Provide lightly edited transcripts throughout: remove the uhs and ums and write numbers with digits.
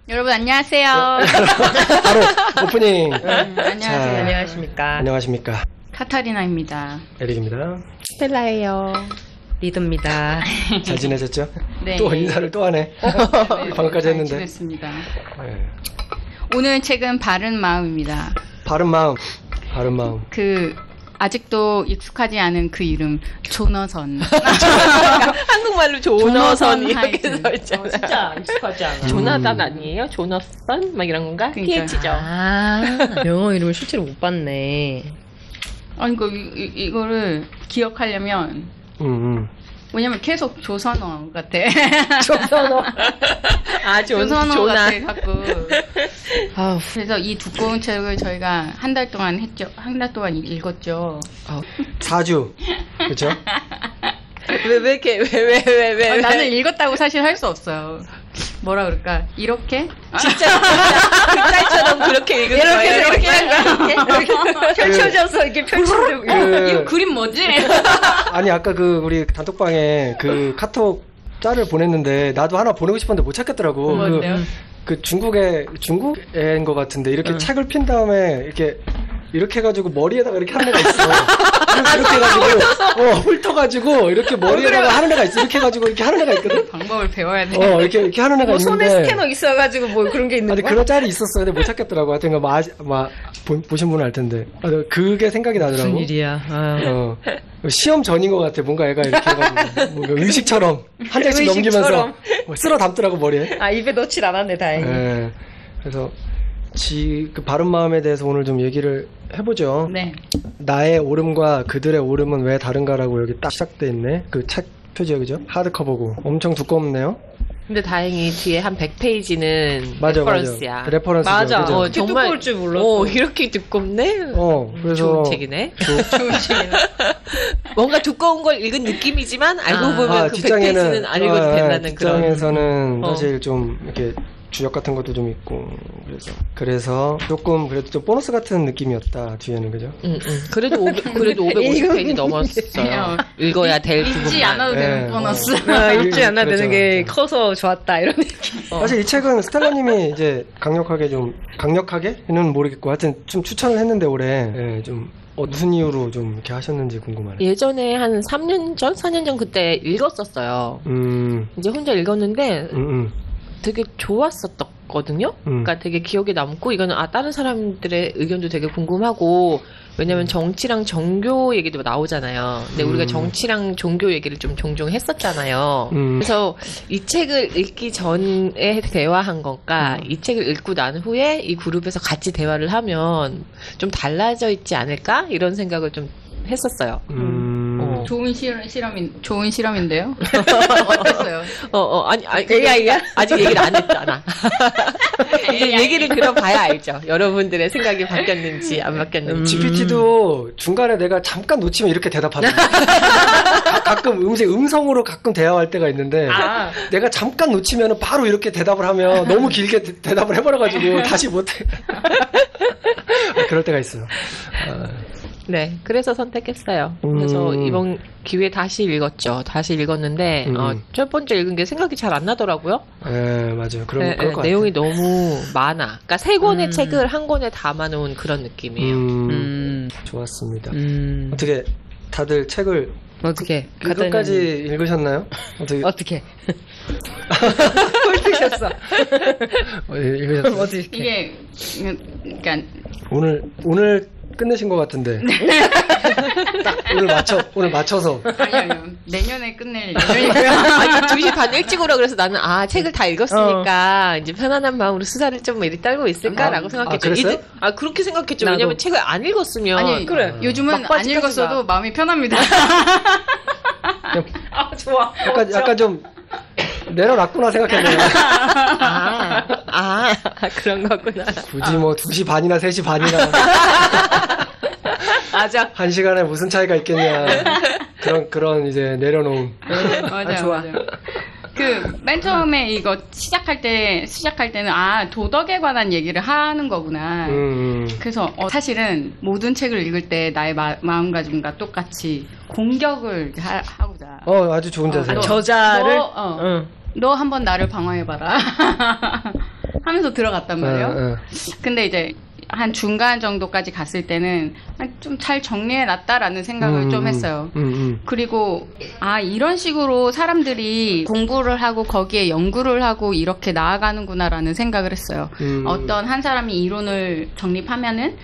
여러분 안녕하세요. 바로 오프닝. 안녕하세요. 자, 안녕하십니까. 안녕하십니까. 카타리나입니다. 에릭입니다. 스텔라예요. 리드입니다. 잘 지내셨죠? 네. 또 인사를 또 하네. 방금까지 했는데. 지냈습니다. 네. 오늘 책은 바른 마음입니다. 바른 마음. 바른 마음. 아직도 익숙하지 않은 그 이름 조너선. 한국말로 조너선 조너선 이렇게 하이튼. 써있잖아. 진짜 익숙하지 않아. 조나단 아니에요? 조너선? 막 이런 건가? 그러니까. TH죠. 아, 영어 이름을 실제로 못 봤네. 아니 이거를 기억하려면 왜냐면 계속 조선어 같아. 조선어. 아, 조선어 조나. 같아 갖고. 아우, 그래서 이 두꺼운 책을 저희가 한 달 동안 했죠. 한 달 동안 읽었죠. 4주. 그쵸? 왜 이렇게, 왜. 나는 읽었다고 사실 할 수 없어요. 뭐라 그럴까? 이렇게? 진짜 글자처럼 그렇게 읽은 거예요. 이렇게 펼쳐져서 이렇게 펼쳐지고. 이거 그림 뭐지? 아니, 아까 우리 단톡방에 카톡 짤을 보냈는데, 나도 하나 보내고 싶었는데 못 찾겠더라고. 뭔데요? 중국애인 것 같은데, 이렇게 책을 핀 다음에, 이렇게 해가지고 머리에다가 이렇게 하는 애가 있어. 이렇게 해가지고, 훑어가지고, 이렇게 머리에다가 하는 애가 있어. 이렇게 해가지고, 이렇게 하는 애가 있거든? 방법을 배워야 돼. 이렇게 하는 애가 뭐 있는데. 손에 스캐너 있어가지고 뭐 그런 게 있는 아니, 거야? 그런 짤이 있었어. 근데 못 찾겠더라고. 하여튼, 보신 분은 알 텐데. 그게 생각이 나더라고. 무슨 일이야. 아유. 시험 전인 것 같아. 뭔가 애가 이렇게 해가지고. 뭔가 의식처럼. 한 장씩 넘기면서. 의식처럼. 쓸어 담더라고, 머리에. 아, 입에 넣질 않았네, 다행히. 예. 그래서, 그 바른 마음에 대해서 오늘 좀 얘기를 해보죠. 네. 나의 오름과 그들의 오름은 왜 다른가라고 여기 딱 시작돼 있네. 그 책 표지에, 그죠? 하드커버고. 엄청 두껍네요. 근데 다행히 뒤에 한 100페이지는 맞아. 레퍼런스야. 레퍼런스죠. 맞아. 그죠? 이렇게 두꺼울 줄 몰랐어. 이렇게 두껍네? 그래서. 좋은 책이네. 좋은 책이네. 뭔가 두꺼운 걸 읽은 느낌이지만 알고 보면 그 100페이지는 안 읽어도 된다는 그런. 뒷장에서는 사실 좀 이렇게 주역 같은 것도 좀 있고 그래서 조금 그래도 좀 보너스 같은 느낌이었다 뒤에는, 그죠? 그래도 550페이지 넘었어요. 읽어야 될 부분만. 읽지 않아도 되는 네. 보너스. 읽지 않아야 그렇죠. 되는 게 커서 좋았다, 이런 느낌. 사실 이 책은 스텔라님이 이제 강력하게는 모르겠고 하여튼 좀 추천을 했는데 올해 좀 무슨 이유로 좀 이렇게 하셨는지 궁금하네요. 예전에 한 3년 전? 4년 전 그때 읽었었어요. 이제 혼자 읽었는데 되게 좋았었거든요. 그러니까 되게 기억에 남고 이거는 다른 사람들의 의견도 되게 궁금하고 왜냐면 정치랑 종교 얘기도 나오잖아요. 근데 우리가 정치랑 종교 얘기를 좀 종종 했었잖아요. 그래서 이 책을 읽기 전에 대화한 건가 이 책을 읽고 난 후에 이 그룹에서 같이 대화를 하면 좀 달라져 있지 않을까? 이런 생각을 좀 했었어요. 좋은 실험인데요? 어땠어요? 아니, AI야? 아직 얘기를 안 했잖아. 이제 얘기를 들어봐야 알죠. 여러분들의 생각이 바뀌었는지 안 바뀌었는지. GPT도 중간에 내가 잠깐 놓치면 이렇게 대답하거든요. 가끔 음성으로 가끔 대화할 때가 있는데 내가 잠깐 놓치면 바로 이렇게 대답을 하면 너무 길게 대답을 해버려가지고 다시 못해. 그럴 때가 있어요. 네, 그래서 선택했어요. 그래서 이번 기회에 다시 읽었죠. 다시 읽었는데 첫 번째 읽은 게 생각이 잘 안 나더라고요. 네, 맞아요. 그럴 것 같아요. 내용이 너무 많아. 그러니까 3권의 책을 한 권에 담아놓은 그런 느낌이에요. 좋았습니다. 어떻게 다들 책을 어떻게? 끝까지 읽으셨나요? 어떻게? 뭘 드셨어? 읽으셨어요? 어떻게? 이게 그러니까 오늘 끝내신 것 같은데. 오늘 맞춰서. 아니요. 내년에 끝낼 예정이고요. 아니, 2시 반 일찍 오라 그래서 나는 책을 다 읽었으니까 이제 편안한 마음으로 수다를 좀 이리 떨고 있을까라고 생각했죠. 그랬어요? 그렇게 생각했죠. 나도. 왜냐면 책을 안 읽었으면 아니, 그래. 요즘은 안 막바지까지 읽었어도 마음이 편합니다. 좋아. 약간 좀 내려놨구나 생각했네요. 그런 거구나. 굳이 2시 반이나 3시 반이나. 맞아. 1시간에 무슨 차이가 있겠냐. 그런 이제 내려놓음. 맞아요. 좋아. 맞아요. 맨 처음에 이거 시작할 때는 도덕에 관한 얘기를 하는 거구나. 그래서 사실은 모든 책을 읽을 때 나의 마음가짐과 똑같이 공격을 하고자. 아주 좋은 자세. 저자를? 너 한번 나를 방어해봐라. 하면서 들어갔단 말이에요. 근데 이제 한 중간 정도까지 갔을 때는 좀 잘 정리해놨다라는 생각을 좀 했어요. 그리고 이런 식으로 사람들이 공부를 하고 거기에 연구를 하고 이렇게 나아가는구나라는 생각을 했어요. 어떤 한 사람이 이론을 정립하면은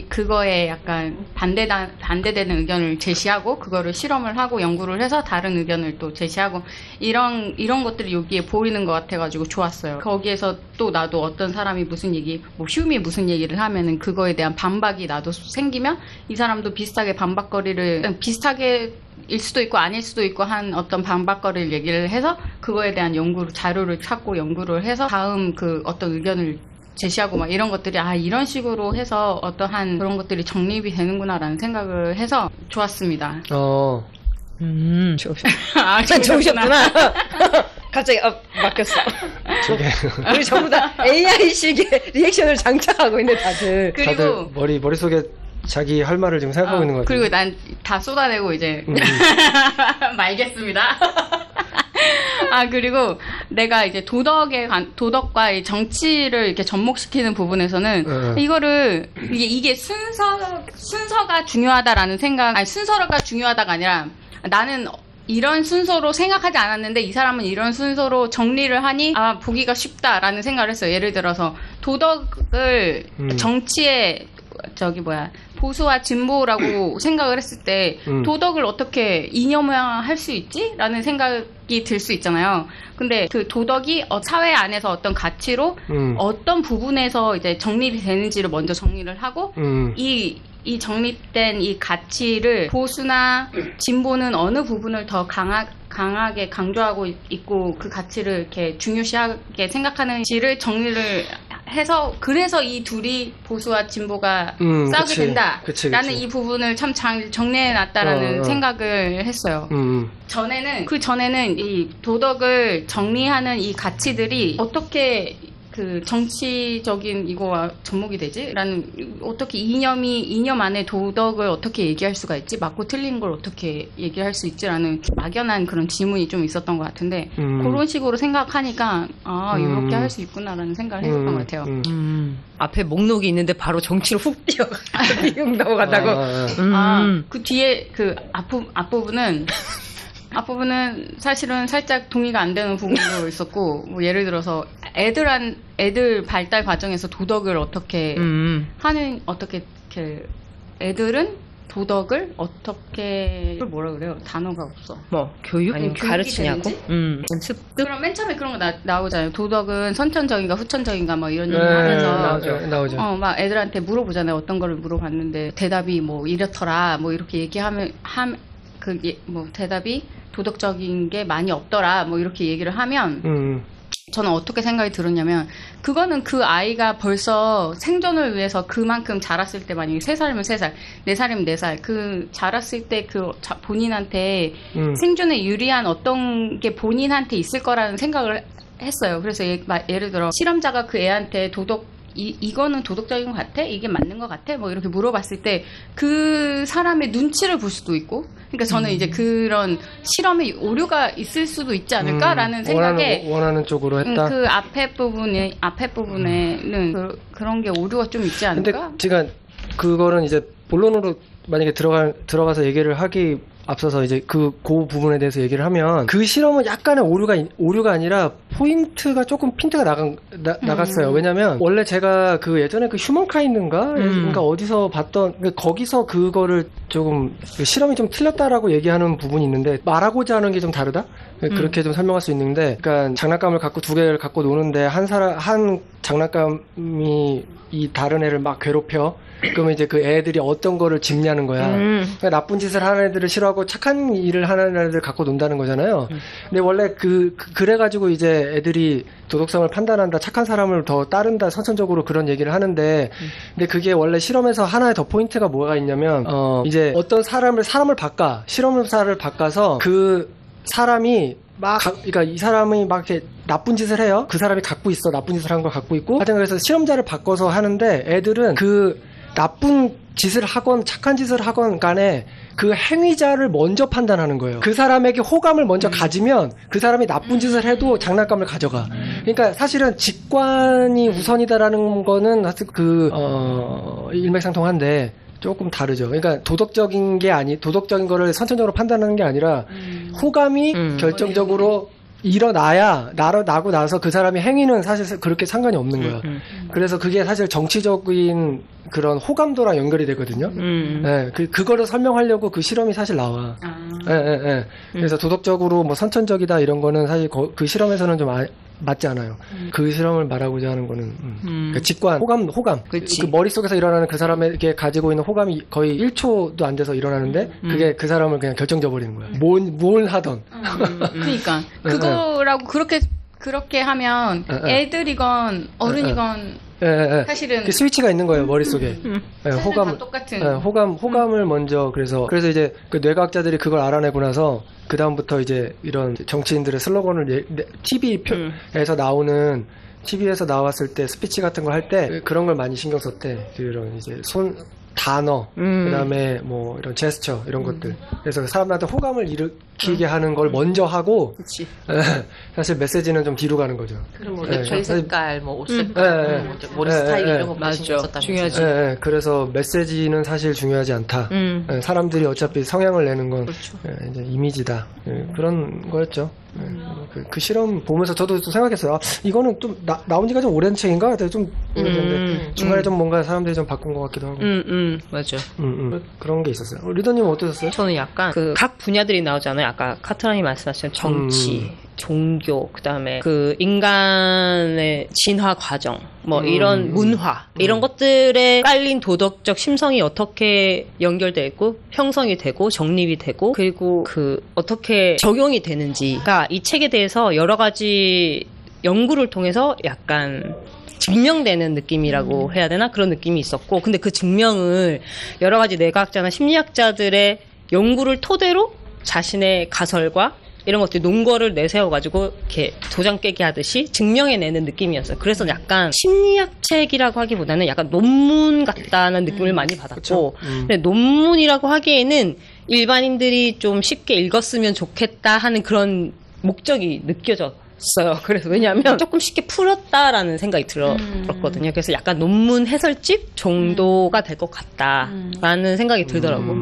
그거에 약간 반대되는 의견을 제시하고 그거를 실험을 하고 연구를 해서 다른 의견을 또 제시하고 이런 것들이 여기에 보이는 것 같아가지고 좋았어요. 거기에서 또 나도 어떤 사람이 무슨 얘기, 뭐 휴미 무슨 얘기를 하면은 그거에 대한 반박이 나도 생기면 이 사람도 비슷하게 반박거리를 비슷하게 일 수도 있고 아닐 수도 있고 한 어떤 반박거리를 얘기를 해서 그거에 대한 자료를 찾고 연구를 해서 다음 그 어떤 의견을 제시하고 막 이런 것들이 이런 식으로 해서 어떠한 그런 것들이 정립이 되는구나라는 생각을 해서 좋았습니다. 좋으셨구나. 좋으셨구나. 갑자기 맡겼어. 우리 전부 다 AI식의 리액션을 장착하고 있네 다들. 그리고 다들 머릿속에 자기 할 말을 지금 생각하고 있는 것 같아요. 그리고 난 다 쏟아내고 이제 말겠습니다. 그리고 내가 이제 도덕과 이 정치를 이렇게 접목시키는 부분에서는 이거를 이게 순서가 중요하다라는 순서가 중요하다가 아니라 나는 이런 순서로 생각하지 않았는데 이 사람은 이런 순서로 정리를 하니 보기가 쉽다라는 생각을 했어요. 예를 들어서 도덕을 정치에 보수와 진보라고 생각을 했을 때 도덕을 어떻게 이념화할 수 있지? 라는 생각이 들 수 있잖아요. 근데 그 도덕이 사회 안에서 어떤 가치로 어떤 부분에서 이제 정립이 되는지를 먼저 정리를 하고 이 정립된 이 가치를 보수나 진보는 어느 부분을 더 강하게 강조하고 있고 그 가치를 이렇게 중요시하게 생각하는지를 정리를 해서 그래서 이 둘이 보수와 진보가 싸우게 된다. 라는 이 부분을 참 잘 정리해놨다라는 생각을 했어요. 전에는 이 도덕을 정리하는 이 가치들이 어떻게 그 정치적인 이거와 접목이 되지? 라는 어떻게 이념 안에 도덕을 어떻게 얘기할 수가 있지? 맞고 틀린 걸 어떻게 얘기할 수 있지? 라는 막연한 그런 질문이 좀 있었던 것 같은데 그런 식으로 생각하니까 이렇게 할 수 있구나라는 생각을 했었던 것 같아요. 앞에 목록이 있는데 바로 정치로 훅 뛰어가고 넘어간다고. 그 뒤에 그 앞부분은 사실은 살짝 동의가 안 되는 부분도 있었고, 뭐 예를 들어서 애들 발달 과정에서 도덕을 어떻게 애들은 도덕을 어떻게 뭐라 그래요? 단어가 없어. 뭐 교육? 아니면 가르치냐고? 습득? 그럼 맨 처음에 그런 거 나오잖아요. 도덕은 선천적인가 후천적인가 뭐 이런 얘기 하면서 나오죠. 막 애들한테 물어보잖아요. 어떤 거를 물어봤는데 대답이 뭐 이렇더라 뭐 이렇게 얘기하면 뭐 대답이 도덕적인 게 많이 없더라 뭐 이렇게 얘기를 하면 저는 어떻게 생각이 들었냐면 그거는 그 아이가 벌써 생존을 위해서 그만큼 자랐을 때 만약에 3살이면 3살, 4살이면 4살 그 자랐을 때 그 본인한테 생존에 유리한 어떤 게 본인한테 있을 거라는 생각을 했어요. 그래서 예를 들어 실험자가 그 애한테 이거는 도덕적인 것 같아? 이게 맞는 것 같아? 뭐 이렇게 물어봤을 때 그 사람의 눈치를 볼 수도 있고 그러니까 저는 이제 그런 실험에 오류가 있을 수도 있지 않을까라는 생각에 원하는 쪽으로 했다. 그 앞에 부분에는 그런 게 오류가 좀 있지 않을까? 근데 제가 그거는 이제 본론으로 만약에 들어가서 얘기를 하기 앞서서 이제 그 부분에 대해서 얘기를 하면 그 실험은 약간의 오류가 아니라 포인트가 조금 핀트가 나갔어요. 왜냐면 원래 제가 그 예전에 그 휴먼카인드인가 그러니까 어디서 봤던 거기서 그거를 조금 실험이 좀 틀렸다라고 얘기하는 부분이 있는데 말하고자 하는 게 좀 다르다. 그렇게 좀 설명할 수 있는데, 그러니까 장난감을 갖고 2개를 갖고 노는데 한 장난감이 이 다른 애를 막 괴롭혀. 그러면 이제 그 애들이 어떤 거를 짚냐는 거야. 그러니까 나쁜 짓을 하는 애들을 싫어하고 착한 일을 하는 애들을 갖고 논다는 거잖아요. 근데 원래 그래가지고 이제 애들이 도덕성을 판단한다, 착한 사람을 더 따른다, 선천적으로 그런 얘기를 하는데, 근데 그게 원래 실험에서 하나의 더 포인트가 뭐가 있냐면, 이제 어떤 사람을 바꿔, 실험사를 바꿔서 그 사람이 그러니까 이 사람이 막 이렇게 나쁜 짓을 해요. 그 사람이 갖고 있어. 나쁜 짓을 한 걸 갖고 있고. 하여튼 그래서 실험자를 바꿔서 하는데 애들은 그 나쁜 짓을 하건 착한 짓을 하건 간에 그 행위자를 먼저 판단하는 거예요. 그 사람에게 호감을 먼저 가지면 그 사람이 나쁜 짓을 해도 장난감을 가져가. 그러니까 사실은 직관이 우선이다라는 거는 일맥상통한데 조금 다르죠. 그러니까 도덕적인 거를 선천적으로 판단하는 게 아니라 호감이 결정적으로 일어나야 나고 나서 그 사람의 행위는 사실 그렇게 상관이 없는 거야. 그래서 그게 사실 정치적인 그런 호감도랑 연결이 되거든요. 네, 그거를 설명하려고 그 실험이 사실 나와. 그래서 도덕적으로 뭐 선천적이다 이런 거는 사실 그 실험에서는 좀 맞지 않아요. 그 실험을 말하고자 하는 거는 그러니까 직관, 호감. 그 머릿속에서 일어나는 그 사람에게 가지고 있는 호감이 거의 1초도 안 돼서 일어나는데 그게 그 사람을 그냥 결정져 버리는 거야. 뭘 하던. 그러니까 그거라고 그렇게 하면 애들이건 어른이건 사실은 그 스위치가 있는 거예요 머릿속에. 호감 똑같은. 호감을 먼저 그래서 이제 그 뇌과학자들이 그걸 알아내고 나서 그 다음부터 이제 이런 정치인들의 슬로건을 TV에서 나왔을 때 스피치 같은 걸 할 때 그런 걸 많이 신경 썼대. 이런 이제 단어, 그다음에 뭐 이런 제스처 이런 것들. 그래서 사람들한테 호감을 일으키게 하는 걸 먼저 하고, 그치. 사실 메시지는 좀 뒤로 가는 거죠. 그럼 뭐 별 색깔, 뭐 옷 색깔, 머리 스타일 이런 거 신경 썼다면서요. 중요하지. 그래서 메시지는 사실 중요하지 않다. 사람들이 어차피 성향을 내는 건 그렇죠. 이제 이미지다. 그런 거였죠. 그 실험 보면서 저도 또 생각했어요. 아, 이거는 좀 나온 지가 좀 오랜 책인가? 좀 오래됐는데 중간에 좀 뭔가 사람들이 좀 바꾼 것 같기도 하고. 맞아. 그런 게 있었어요. 리더님은 어떠셨어요? 저는 약간 그 각 분야들이 나오잖아요. 아까 카트라니 말씀하신 정치, 종교, 그다음에 그 인간의 진화 과정, 뭐 이런 문화, 이런 것들에 깔린 도덕적 심성이 어떻게 연결되어 있고 형성이 되고 정립이 되고 그리고 그 어떻게 적용이 되는지가 이 책에 대해서 여러 가지 연구를 통해서 약간 증명되는 느낌이라고 해야 되나? 그런 느낌이 있었고, 근데 그 증명을 여러 가지 뇌과학자나 심리학자들의 연구를 토대로 자신의 가설과 이런 것들 논거를 내세워가지고 이렇게 도장 깨기 하듯이 증명해내는 느낌이었어요. 그래서 약간 심리학 책이라고 하기보다는 약간 논문 같다는 느낌을 많이 받았고, 근데 논문이라고 하기에는 일반인들이 좀 쉽게 읽었으면 좋겠다 하는 그런 목적이 느껴졌어요. 그래서 왜냐하면 조금 쉽게 풀었다라는 생각이 들었거든요. 그래서 약간 논문 해설집 정도가 될 것 같다라는 생각이 들더라고.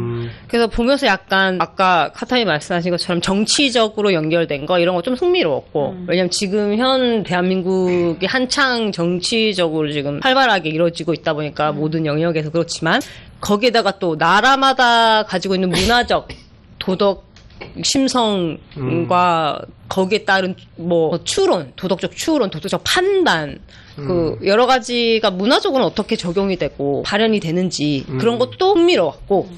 그래서 보면서 약간 아까 카타니 말씀하신 것처럼 정치적으로 연결된 거 이런 거 좀 흥미로웠고, 왜냐면 지금 현 대한민국이 한창 정치적으로 지금 활발하게 이루어지고 있다 보니까 모든 영역에서 그렇지만 거기에다가 또 나라마다 가지고 있는 문화적 도덕 심성과 거기에 따른 뭐 추론, 도덕적 추론, 도덕적 판단, 그 여러 가지가 문화적으로는 어떻게 적용이 되고 발현이 되는지 그런 것도 흥미로웠고,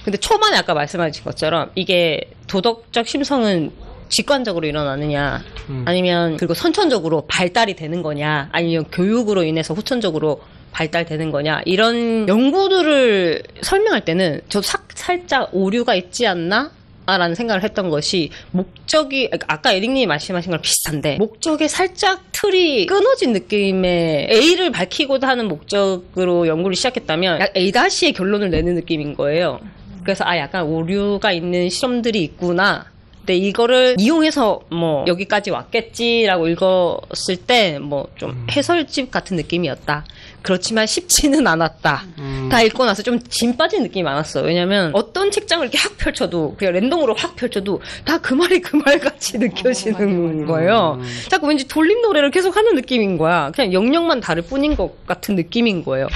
근데 초반에 아까 말씀하신 것처럼 이게 도덕적 심성은 직관적으로 일어나느냐 아니면 그리고 선천적으로 발달이 되는 거냐 아니면 교육으로 인해서 후천적으로 발달되는 거냐 이런 연구들을 설명할 때는 저 살짝 오류가 있지 않나? 라는 생각을 했던 것이, 목적이 아까 에릭님이 말씀하신 거랑 비슷한데 목적에 살짝 틀이 끊어진 느낌의 A를 밝히고자 하는 목적으로 연구를 시작했다면 A-의 결론을 내는 느낌인 거예요. 그래서 약간 오류가 있는 실험들이 있구나, 근데 이거를 이용해서 뭐 여기까지 왔겠지라고 읽었을 때 뭐 좀 해설집 같은 느낌이었다. 그렇지만 쉽지는 않았다. 다 읽고 나서 좀 진 빠진 느낌이 많았어. 왜냐면 어떤 책장을 이렇게 확 펼쳐도, 그냥 랜덤으로 확 펼쳐도 다 그 말이 그 말같이 느껴지는 거예요. 자꾸 왠지 돌림 노래를 계속 하는 느낌인 거야. 그냥 영역만 다를 뿐인 것 같은 느낌인 거예요.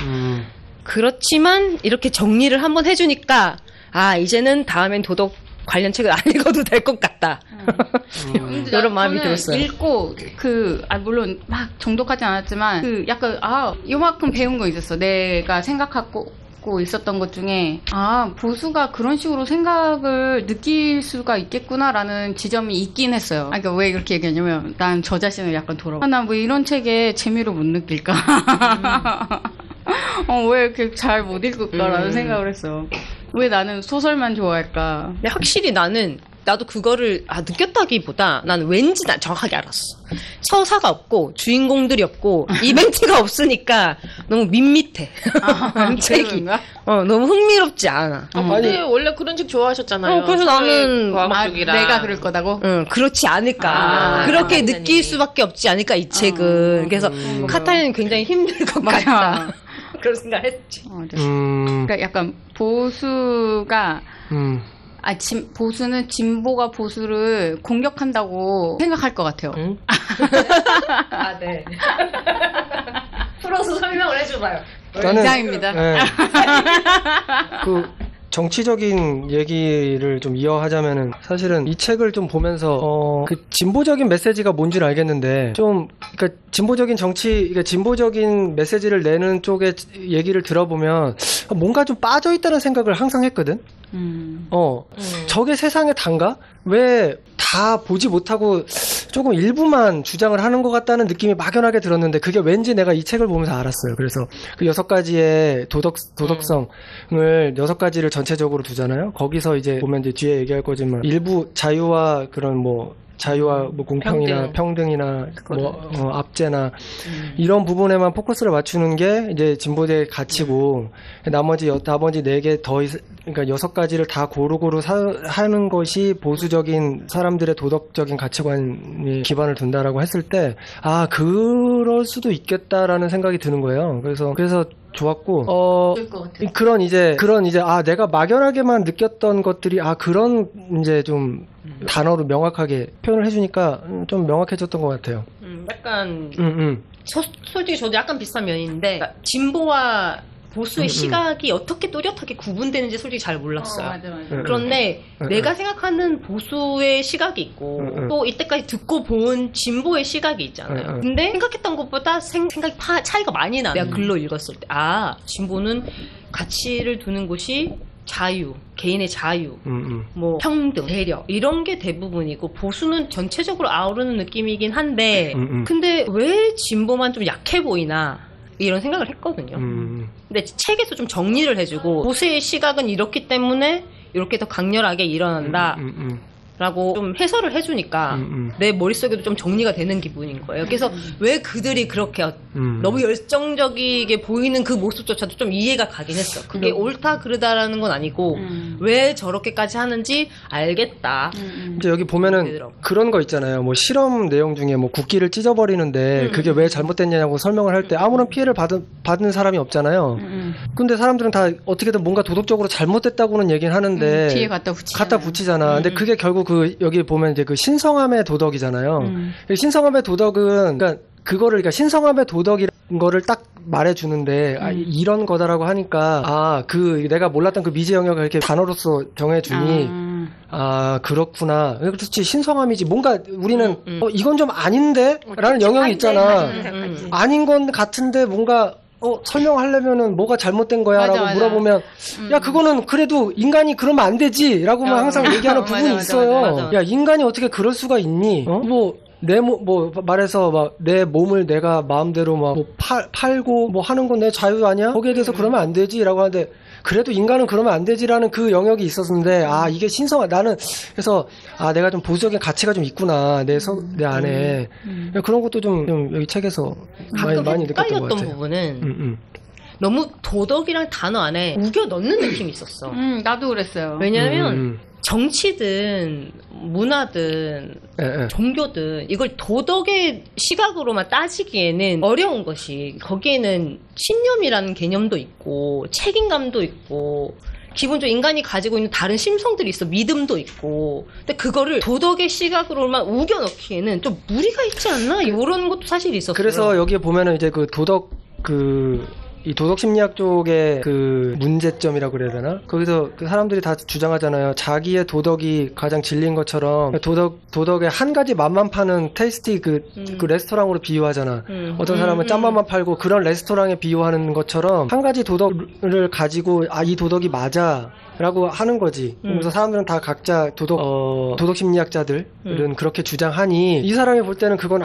그렇지만 이렇게 정리를 한번 해주니까 이제는 다음엔 도덕 관련 책을 안 읽어도 될 것 같다. 이런 마음이 들었어요. 읽고 물론 막 정독하지 않았지만 약간 요만큼 배운 거 있었어. 내가 생각하고 있었던 것 중에 보수가 그런 식으로 생각을 느낄 수가 있겠구나라는 지점이 있긴 했어요. 그러니까 왜 이렇게 얘기하냐면 난 저 자신을 약간 돌아봐. 난 왜 이런 책에 재미를 못 느낄까? 왜 이렇게 잘 못 읽을까라는 생각을 했어. 왜 나는 소설만 좋아할까? 근데 확실히 나는 나도 그거를 느꼈다기보다 난 왠지 난 정확하게 알았어. 서사가 없고 주인공들이 없고 이벤트가 없으니까 너무 밋밋해. 책이 너무 흥미롭지 않아. 근데 원래 그런 책 좋아하셨잖아요. 그래서 나는 내가 그럴 거다고. 그렇지 않을까. 그렇게 느낄 수밖에 없지 않을까 이 책은. 그래서 카타리는 굉장히 힘들 것 같다. 그런 생각했지. 그러니까 약간 보수가 보수는 진보가 보수를 공격한다고 생각할 것 같아요. 네. 풀어서 설명을 해줘봐요. 이상입니다. 네. 그 정치적인 얘기를 좀 이어하자면은 사실은 이 책을 좀 보면서 그 진보적인 메시지가 뭔지는 알겠는데 좀 그러니까 진보적인 그러니까 진보적인 메시지를 내는 쪽의 얘기를 들어보면 뭔가 좀 빠져 있다는 생각을 항상 했거든. 저게 세상의 단가? 왜 다 보지 못하고 조금 일부만 주장을 하는 것 같다는 느낌이 막연하게 들었는데 그게 왠지 내가 이 책을 보면서 알았어요. 그래서 그 6가지의 도덕성을 6가지를 전체적으로 두잖아요. 거기서 이제 보면 이제 뒤에 얘기할 거지만 일부 자유와 그런 자유와 공평이나 평등이나 압제나 이런 부분에만 포커스를 맞추는 게 이제 진보의 가치고 나머지 4개 그러니까 6가지를 다 고루고루 하는 것이 보수적인 사람들의 도덕적인 가치관에 기반을 둔다라고 했을 때 그럴 수도 있겠다라는 생각이 드는 거예요. 그래서 좋았고 그런 이제 내가 막연하게만 느꼈던 것들이 그런 이제 좀 단어로 명확하게 표현을 해주니까 좀 명확해졌던 것 같아요. 약간 솔직히 저도 약간 비슷한 면인데 그러니까 진보와 보수의 시각이 어떻게 또렷하게 구분되는지 솔직히 잘 몰랐어요. 맞아. 그런데 내가 생각하는 보수의 시각이 있고 또 이때까지 듣고 본 진보의 시각이 있잖아요. 근데 생각했던 것보다 생각이 차이가 많이 나. 내가 글로 읽었을 때 진보는 가치를 두는 곳이 자유, 개인의 자유, 평등, 배려 이런 게 대부분이고 보수는 전체적으로 아우르는 느낌이긴 한데 근데 왜 진보만 좀 약해 보이나 이런 생각을 했거든요. 근데 책에서 좀 정리를 해주고 보수의 시각은 이렇기 때문에 이렇게 더 강렬하게 일어난다 라고 좀 해설을 해주니까 내 머릿속에도 좀 정리가 되는 기분인 거예요. 그래서 왜 그들이 그렇게 너무 열정적이게 보이는 그 모습조차도 좀 이해가 가긴 했어. 그게 옳다 그르다라는 건 아니고 왜 저렇게까지 하는지 알겠다. 이제 여기 보면은 그런 거 있잖아요. 실험 내용 중에 국기를 찢어버리는데 그게 왜 잘못됐냐고 설명을 할 때 아무런 피해를 받은 사람이 없잖아요. 근데 사람들은 다 어떻게든 뭔가 도덕적으로 잘못됐다고는 얘기는 하는데 뒤에 갖다 붙이잖아. 근데 그게 결국 여기 보면 이제 그 신성함의 도덕이잖아요. 신성함의 도덕은 그러니까 신성함의 도덕이라는 거를 딱 말해주는데 이런 거다라고 하니까 내가 몰랐던 그 미지 영역을 이렇게 단어로서 정해주니 그렇구나. 그렇지 신성함이지. 뭔가 우리는 이건 좀 아닌데? 라는 영역이 있잖아. 아닌 건 같은데 뭔가 설명하려면은 뭐가 잘못된 거야? 라고 물어보면, 야, 그거는 그래도 인간이 그러면 안 되지! 라고만 항상 얘기하는 부분이 있어요. 야, 인간이 어떻게 그럴 수가 있니? 말해서 내 몸을 내가 마음대로 팔고 하는 건 내 자유 아니야? 거기에 대해서 그러면 안 되지? 라고 하는데, 그래도 인간은 그러면 안 되지라는 그 영역이 있었는데, 이게 나는, 그래서, 내가 좀 보수적인 가치가 좀 있구나, 내 안에. 그런 것도 좀 여기 책에서 많이 느꼈던 것 같아요. 부분은, 너무 도덕이란 단어 안에 우겨 넣는 느낌이 있었어. 나도 그랬어요. 왜냐면, 정치든 문화든 종교든 이걸 도덕의 시각으로만 따지기에는 어려운 것이 거기에는 신념이라는 개념도 있고 책임감도 있고 기본적으로 인간이 가지고 있는 다른 심성들이 있어. 믿음도 있고. 근데 그거를 도덕의 시각으로만 우겨 넣기에는 좀 무리가 있지 않나? 이런 것도 사실 있었어요. 그래서 여기에 보면은 이제 이 도덕 심리학 쪽의 그 문제점이라고 그래야 되나? 거기서 그 사람들이 다 주장하잖아요. 자기의 도덕이 가장 진리인 것처럼 도덕의 한 가지 맛만 파는 테이스티 그 레스토랑으로 비유하잖아. 어떤 사람은 짠맛만 팔고 그런 레스토랑에 비유하는 것처럼 한 가지 도덕을 가지고 이 도덕이 맞아. 라고 하는 거지. 그래서 사람들은 다 각자 도덕 심리학자들은 그렇게 주장하니 이 사람이 볼 때는 그건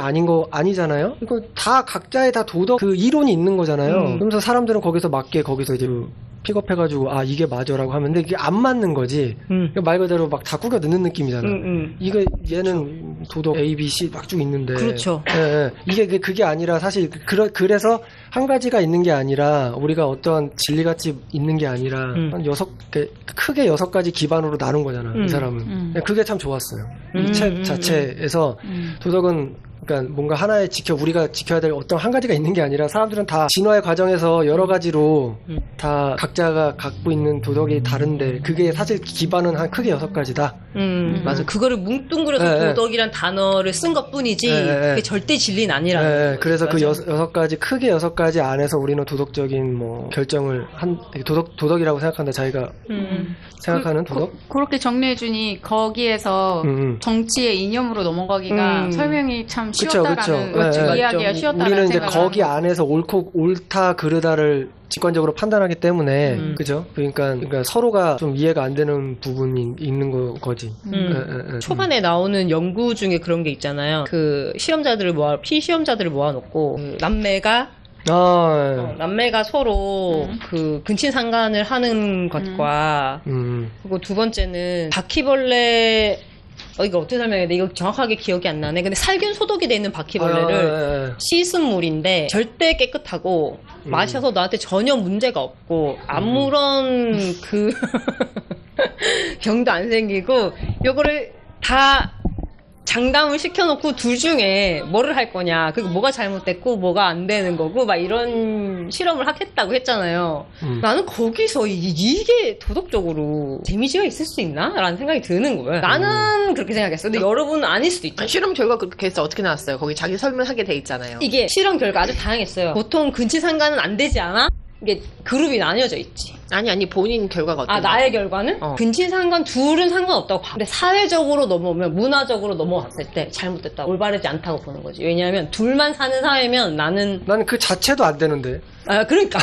아니잖아요? 이거 다 각자의 다 도덕 그 이론이 있는 거잖아요. 그러면서 사람들은 거기서 맞게 거기서 이제 픽업해가지고 아 이게 맞아라고 하면 근데 이게 안 맞는 거지. 말 그대로 막 다 꾸겨 넣는 느낌이잖아. 이거 얘는 도덕 A, B, C 막 쭉 있는데. 그렇죠. 예, 이게 그게 아니라 사실 그래서 한 가지가 있는 게 아니라 우리가 어떠한 진리같이 있는 게 아니라 한 크게 6가지 기반으로 나눈 거잖아. 이 사람은. 그게 참 좋았어요. 이 책 자체에서 도덕은 그러니까 뭔가 하나에 우리가 지켜야 될 어떤 한 가지가 있는 게 아니라 사람들은 다 진화의 과정에서 여러 가지로 다 각자가 갖고 있는 도덕이 다른데 그게 사실 기반은 한 크게 6가지다. 맞아. 그거를 뭉뚱그려서 도덕이란 단어를 쓴 것 뿐이지 그게 절대 진리는 아니라는 거죠. 그래서 그 6가지 크게 6가지 안에서 우리는 도덕적인 뭐 결정을 도덕이라고 생각한다. 자기가 생각하는 도덕. 그렇게 정리해주니 거기에서 정치의 이념으로 넘어가기가 설명이 참 쉬웠다라는 이해하기가 쉬웠다라는 우리는 이제 생각을 거기 안에서 옳다 그르다를 직관적으로 판단하기 때문에 그죠? 그러니까 서로가 좀 이해가 안 되는 부분이 있는 거지. 초반에 나오는 연구 중에 그런 게 있잖아요. 그 피시험자들을 모아놓고 남매가 서로 그 근친상간을 하는 것과 그리고 두 번째는 바퀴벌레 이거 어떻게 설명해야 돼? 이거 정확하게 기억이 안 나네. 근데 살균 소독이 돼 있는 바퀴벌레를 씻은 물인데 절대 깨끗하고 마셔서 나한테 전혀 문제가 없고 아무런 그 병도 안 생기고 요거를 다 장담을 시켜놓고 둘 중에 뭐를 할 거냐, 그리고 뭐가 잘못됐고 뭐가 안 되는 거고 막 이런 실험을 하겠다고 했잖아요. 나는 거기서 이게 도덕적으로 데미지가 있을 수 있나? 라는 생각이 드는 거예요. 나는 그렇게 생각했어. 근데 여러분은 아닐 수도 있죠. 실험 결과 그렇게 해서 어떻게 나왔어요? 거기 자기 설명하게 돼 있잖아요. 이게 실험 결과 아주 다양했어요. 보통 근친상간은 안 되지 않아? 이게 그룹이 나뉘어져 있지. 아니 본인 결과가 어때요? 나의 결과는? 근친상간 둘은 상관없다고 봐. 근데 사회적으로 넘어오면, 문화적으로 넘어갔을 때 잘못됐다고, 올바르지 않다고 보는 거지. 왜냐하면 둘만 사는 사회면 나는 그 자체도 안 되는데. 그러니까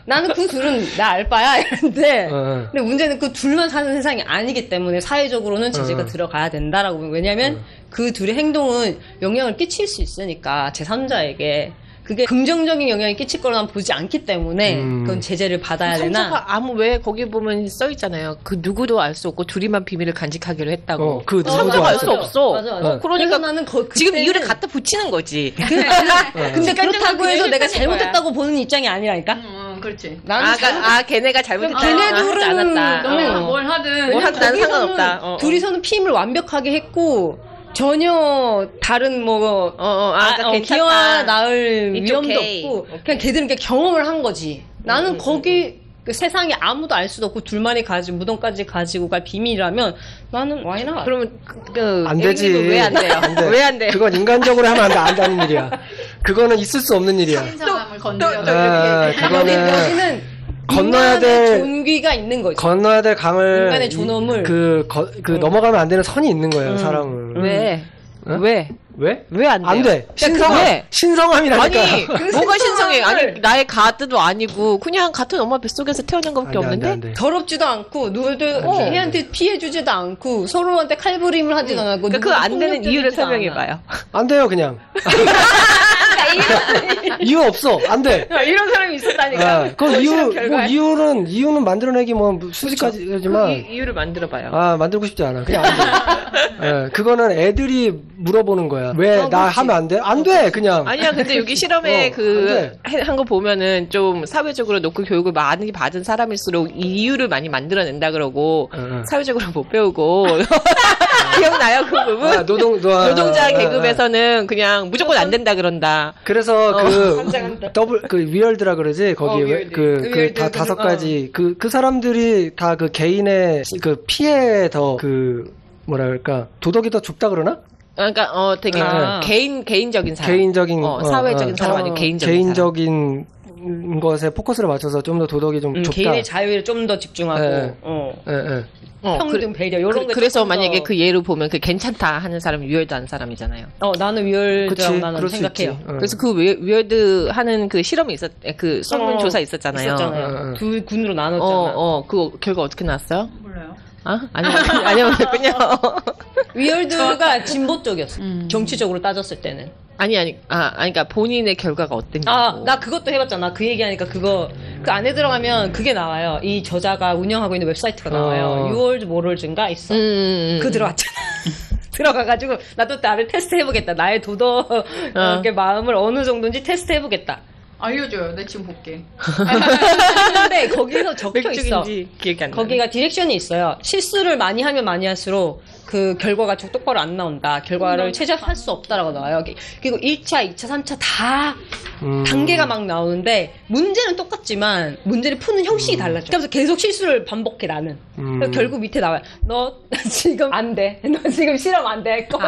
나는 그 둘은 나 알바야 이런데 근데 문제는 그 둘만 사는 세상이 아니기 때문에 사회적으로는 제재가 들어가야 된다라고. 왜냐하면 그 둘의 행동은 영향을 끼칠 수 있으니까 제3자에게. 그게 긍정적인 영향이 끼칠 거라고 보지 않기 때문에 그건 제재를 받아야 되나? 왜 거기 보면 써 있잖아요. 그 누구도 알 수 없고 둘이만 비밀을 간직하기로 했다고. 그 누구도 알 수 없어. 맞아. 그러니까 나는 지금 이유를 갖다 붙이는 거지. 근데 그렇다고 해서 내가 잘못했다고 보는 입장이 아니라니까. 그렇지. 나는 걔네가 잘못했다. 걔네들은 뭘 하든 나는 상관없다. 둘이서는 피임을 완벽하게 했고. 전혀 다른 기어나 낳을 위험도 없고 그냥 걔들은 그냥 경험을 한 거지. 나는 거기 그 세상에 아무도 알 수도 없고 둘만이 가지고 무덤까지 가지고 갈 비밀이라면 나는 why not? 그러면 안 되지. 왜 안 돼요? 왜 안 돼? 그건 인간적으로 하면 안 되는 일이야. 그거는 있을 수 없는 일이야. 사람을 건드려. 그거는 여기는 건너야 될 존귀가 있는 거지. 건너야 될 강을 인간의 존엄을 넘어가면 안 되는 선이 있는 거예요, 사람은. 왜? 왜 안 돼? 안 돼. 신성함이라니까. 아니, 뭐가 신성해? 아니, 나의 가드도 아니고, 그냥 같은 엄마 뱃속에서 태어난 것밖에 없는데? 안 돼. 더럽지도 않고, 누구들 애한테 피해주지도 않고, 서로한테 칼부림을 하지도 않고. 그러니까 그 안 되는 이유를 설명해봐요. 안 돼요, 그냥. 이유 없어. 안 돼. 이런 사람이 있었다니까. 그 이유는 만들어내기 수지까지지만. 이유를 만들어봐요. 만들고 싶지 않아. 그냥 안 돼. 그거는 애들이 물어보는 거야. 왜 나 하면 안 돼? 안 돼, 그냥. 아니야, 근데 여기 실험에 한 거 보면은 좀 사회적으로 높은 교육을 많이 받은 사람일수록 이유를 많이 만들어낸다 그러고, 사회적으로 못 배우고. 기억나요, 그 부분? 노동자 계급에서는 그냥 무조건 안 된다 그런다. 그래서 위얼드라 그러지? 거기에 다 5가지. 그 사람들이 다 그 개인의 그 피해에 더 뭐랄까, 도덕이 더 좁다 그러나? 그러니까 되게 개인적인 사람. 사회적인 사람 아니고 개인적인 것에 포커스를 맞춰서 좀 더 도덕이 좀 좁다. 개인의 자유에 좀 더 집중하고. 평등 배려 이런 거. 그래서 만약에 그 예로 보면 그 괜찮다 하는 사람이 위얼드 하는 사람이잖아요. 나는 위얼드라고 나는 생각해요. 그래서 그 위얼드 하는 그 실험이 그 설문조사 있었잖아요. 두 군으로 나눴잖아. 그 결과 어떻게 나왔어요? 몰라요. 아니요, 그냥. 위얼드가 진보 쪽이었어. 정치적으로 따졌을 때는. 그러니까 본인의 결과가 어땠냐고. 나 그것도 해봤잖아. 그 얘기하니까 그거 그 안에 들어가면 그게 나와요. 이 저자가 운영하고 있는 웹사이트가 나와요. 6월 모럴즈인가 있어. 그 들어갔잖아. 들어가가지고 나도 나를 테스트해보겠다. 나의 도덕의 마음을 어느 정도인지 테스트해보겠다. 알려줘요. 내 지금 볼게. 근데 거기서 적혀 있어. 기억이 안 나. 거기가 디렉션이 있어요. 실수를 많이 하면 많이 할수록 그 결과가 좀 똑바로 안 나온다. 결과를 최저할 수 없다라고 나와요. 그리고 1차, 2차, 3차 다 단계가 막 나오는데 문제는 똑같지만 문제를 푸는 형식이 달라져. 그래서 계속 실수를 반복해 나는. 그래서 결국 밑에 나와요. 너 지금 안 돼. 너 지금 실험 안 돼. 꺼져.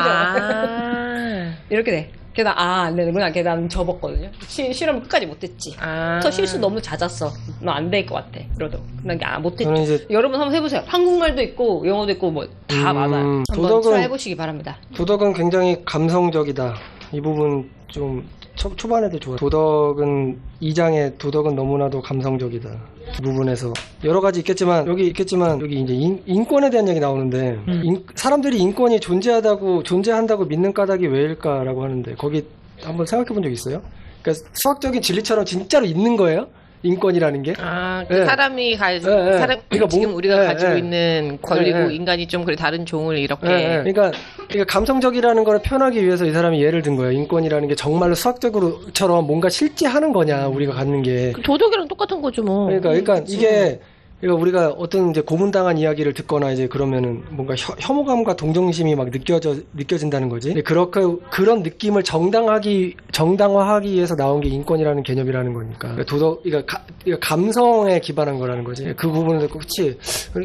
이렇게 돼. 그래서 안 되는구나. 그래서 난 접었거든요. 실험을 끝까지 못했지. 저 실수 너무 잦았어. 너 안 될 것 같아. 이러더라고. 난 못했지. 여러분 한번 해보세요. 한국말도 있고 영어도 있고 뭐 다 많아요. 한번 트라이해보시기 바랍니다. 도덕은 굉장히 감성적이다. 이 부분 좀 초반에도 좋아. 도덕은 2장의 도덕은 너무나도 감성적이다. 이 부분에서 여러 가지 있겠지만 여기 이제 인권에 대한 얘기 나오는데 사람들이 인권이 존재한다고 믿는 까닭이 왜일까라고 하는데 거기 한번 생각해 본 적 있어요? 그러니까 수학적인 진리처럼 진짜로 있는 거예요? 인권이라는 게? 그 사람이 그러니까 지금 우리가 가지고 있는 권리고 인간이 좀 그래 다른 종을 이렇게. 그러니까 감성적이라는 거를 표현하기 위해서 이 사람이 예를 든 거예요. 인권이라는 게 정말로 수학적으로처럼 뭔가 실제하는 거냐 우리가 갖는 게. 도덕이랑 똑같은 거죠 뭐. 그러니까 이게. 우리가 어떤 이제 고문당한 이야기를 듣거나 이제 그러면은 뭔가 혐오감과 동정심이 막 느껴진다는 거지. 그런 느낌을 정당화하기 위해서 나온 게 인권이라는 개념이라는 거니까. 그러니까 감성에 기반한 거라는 거지. 그 부분에서 그렇지.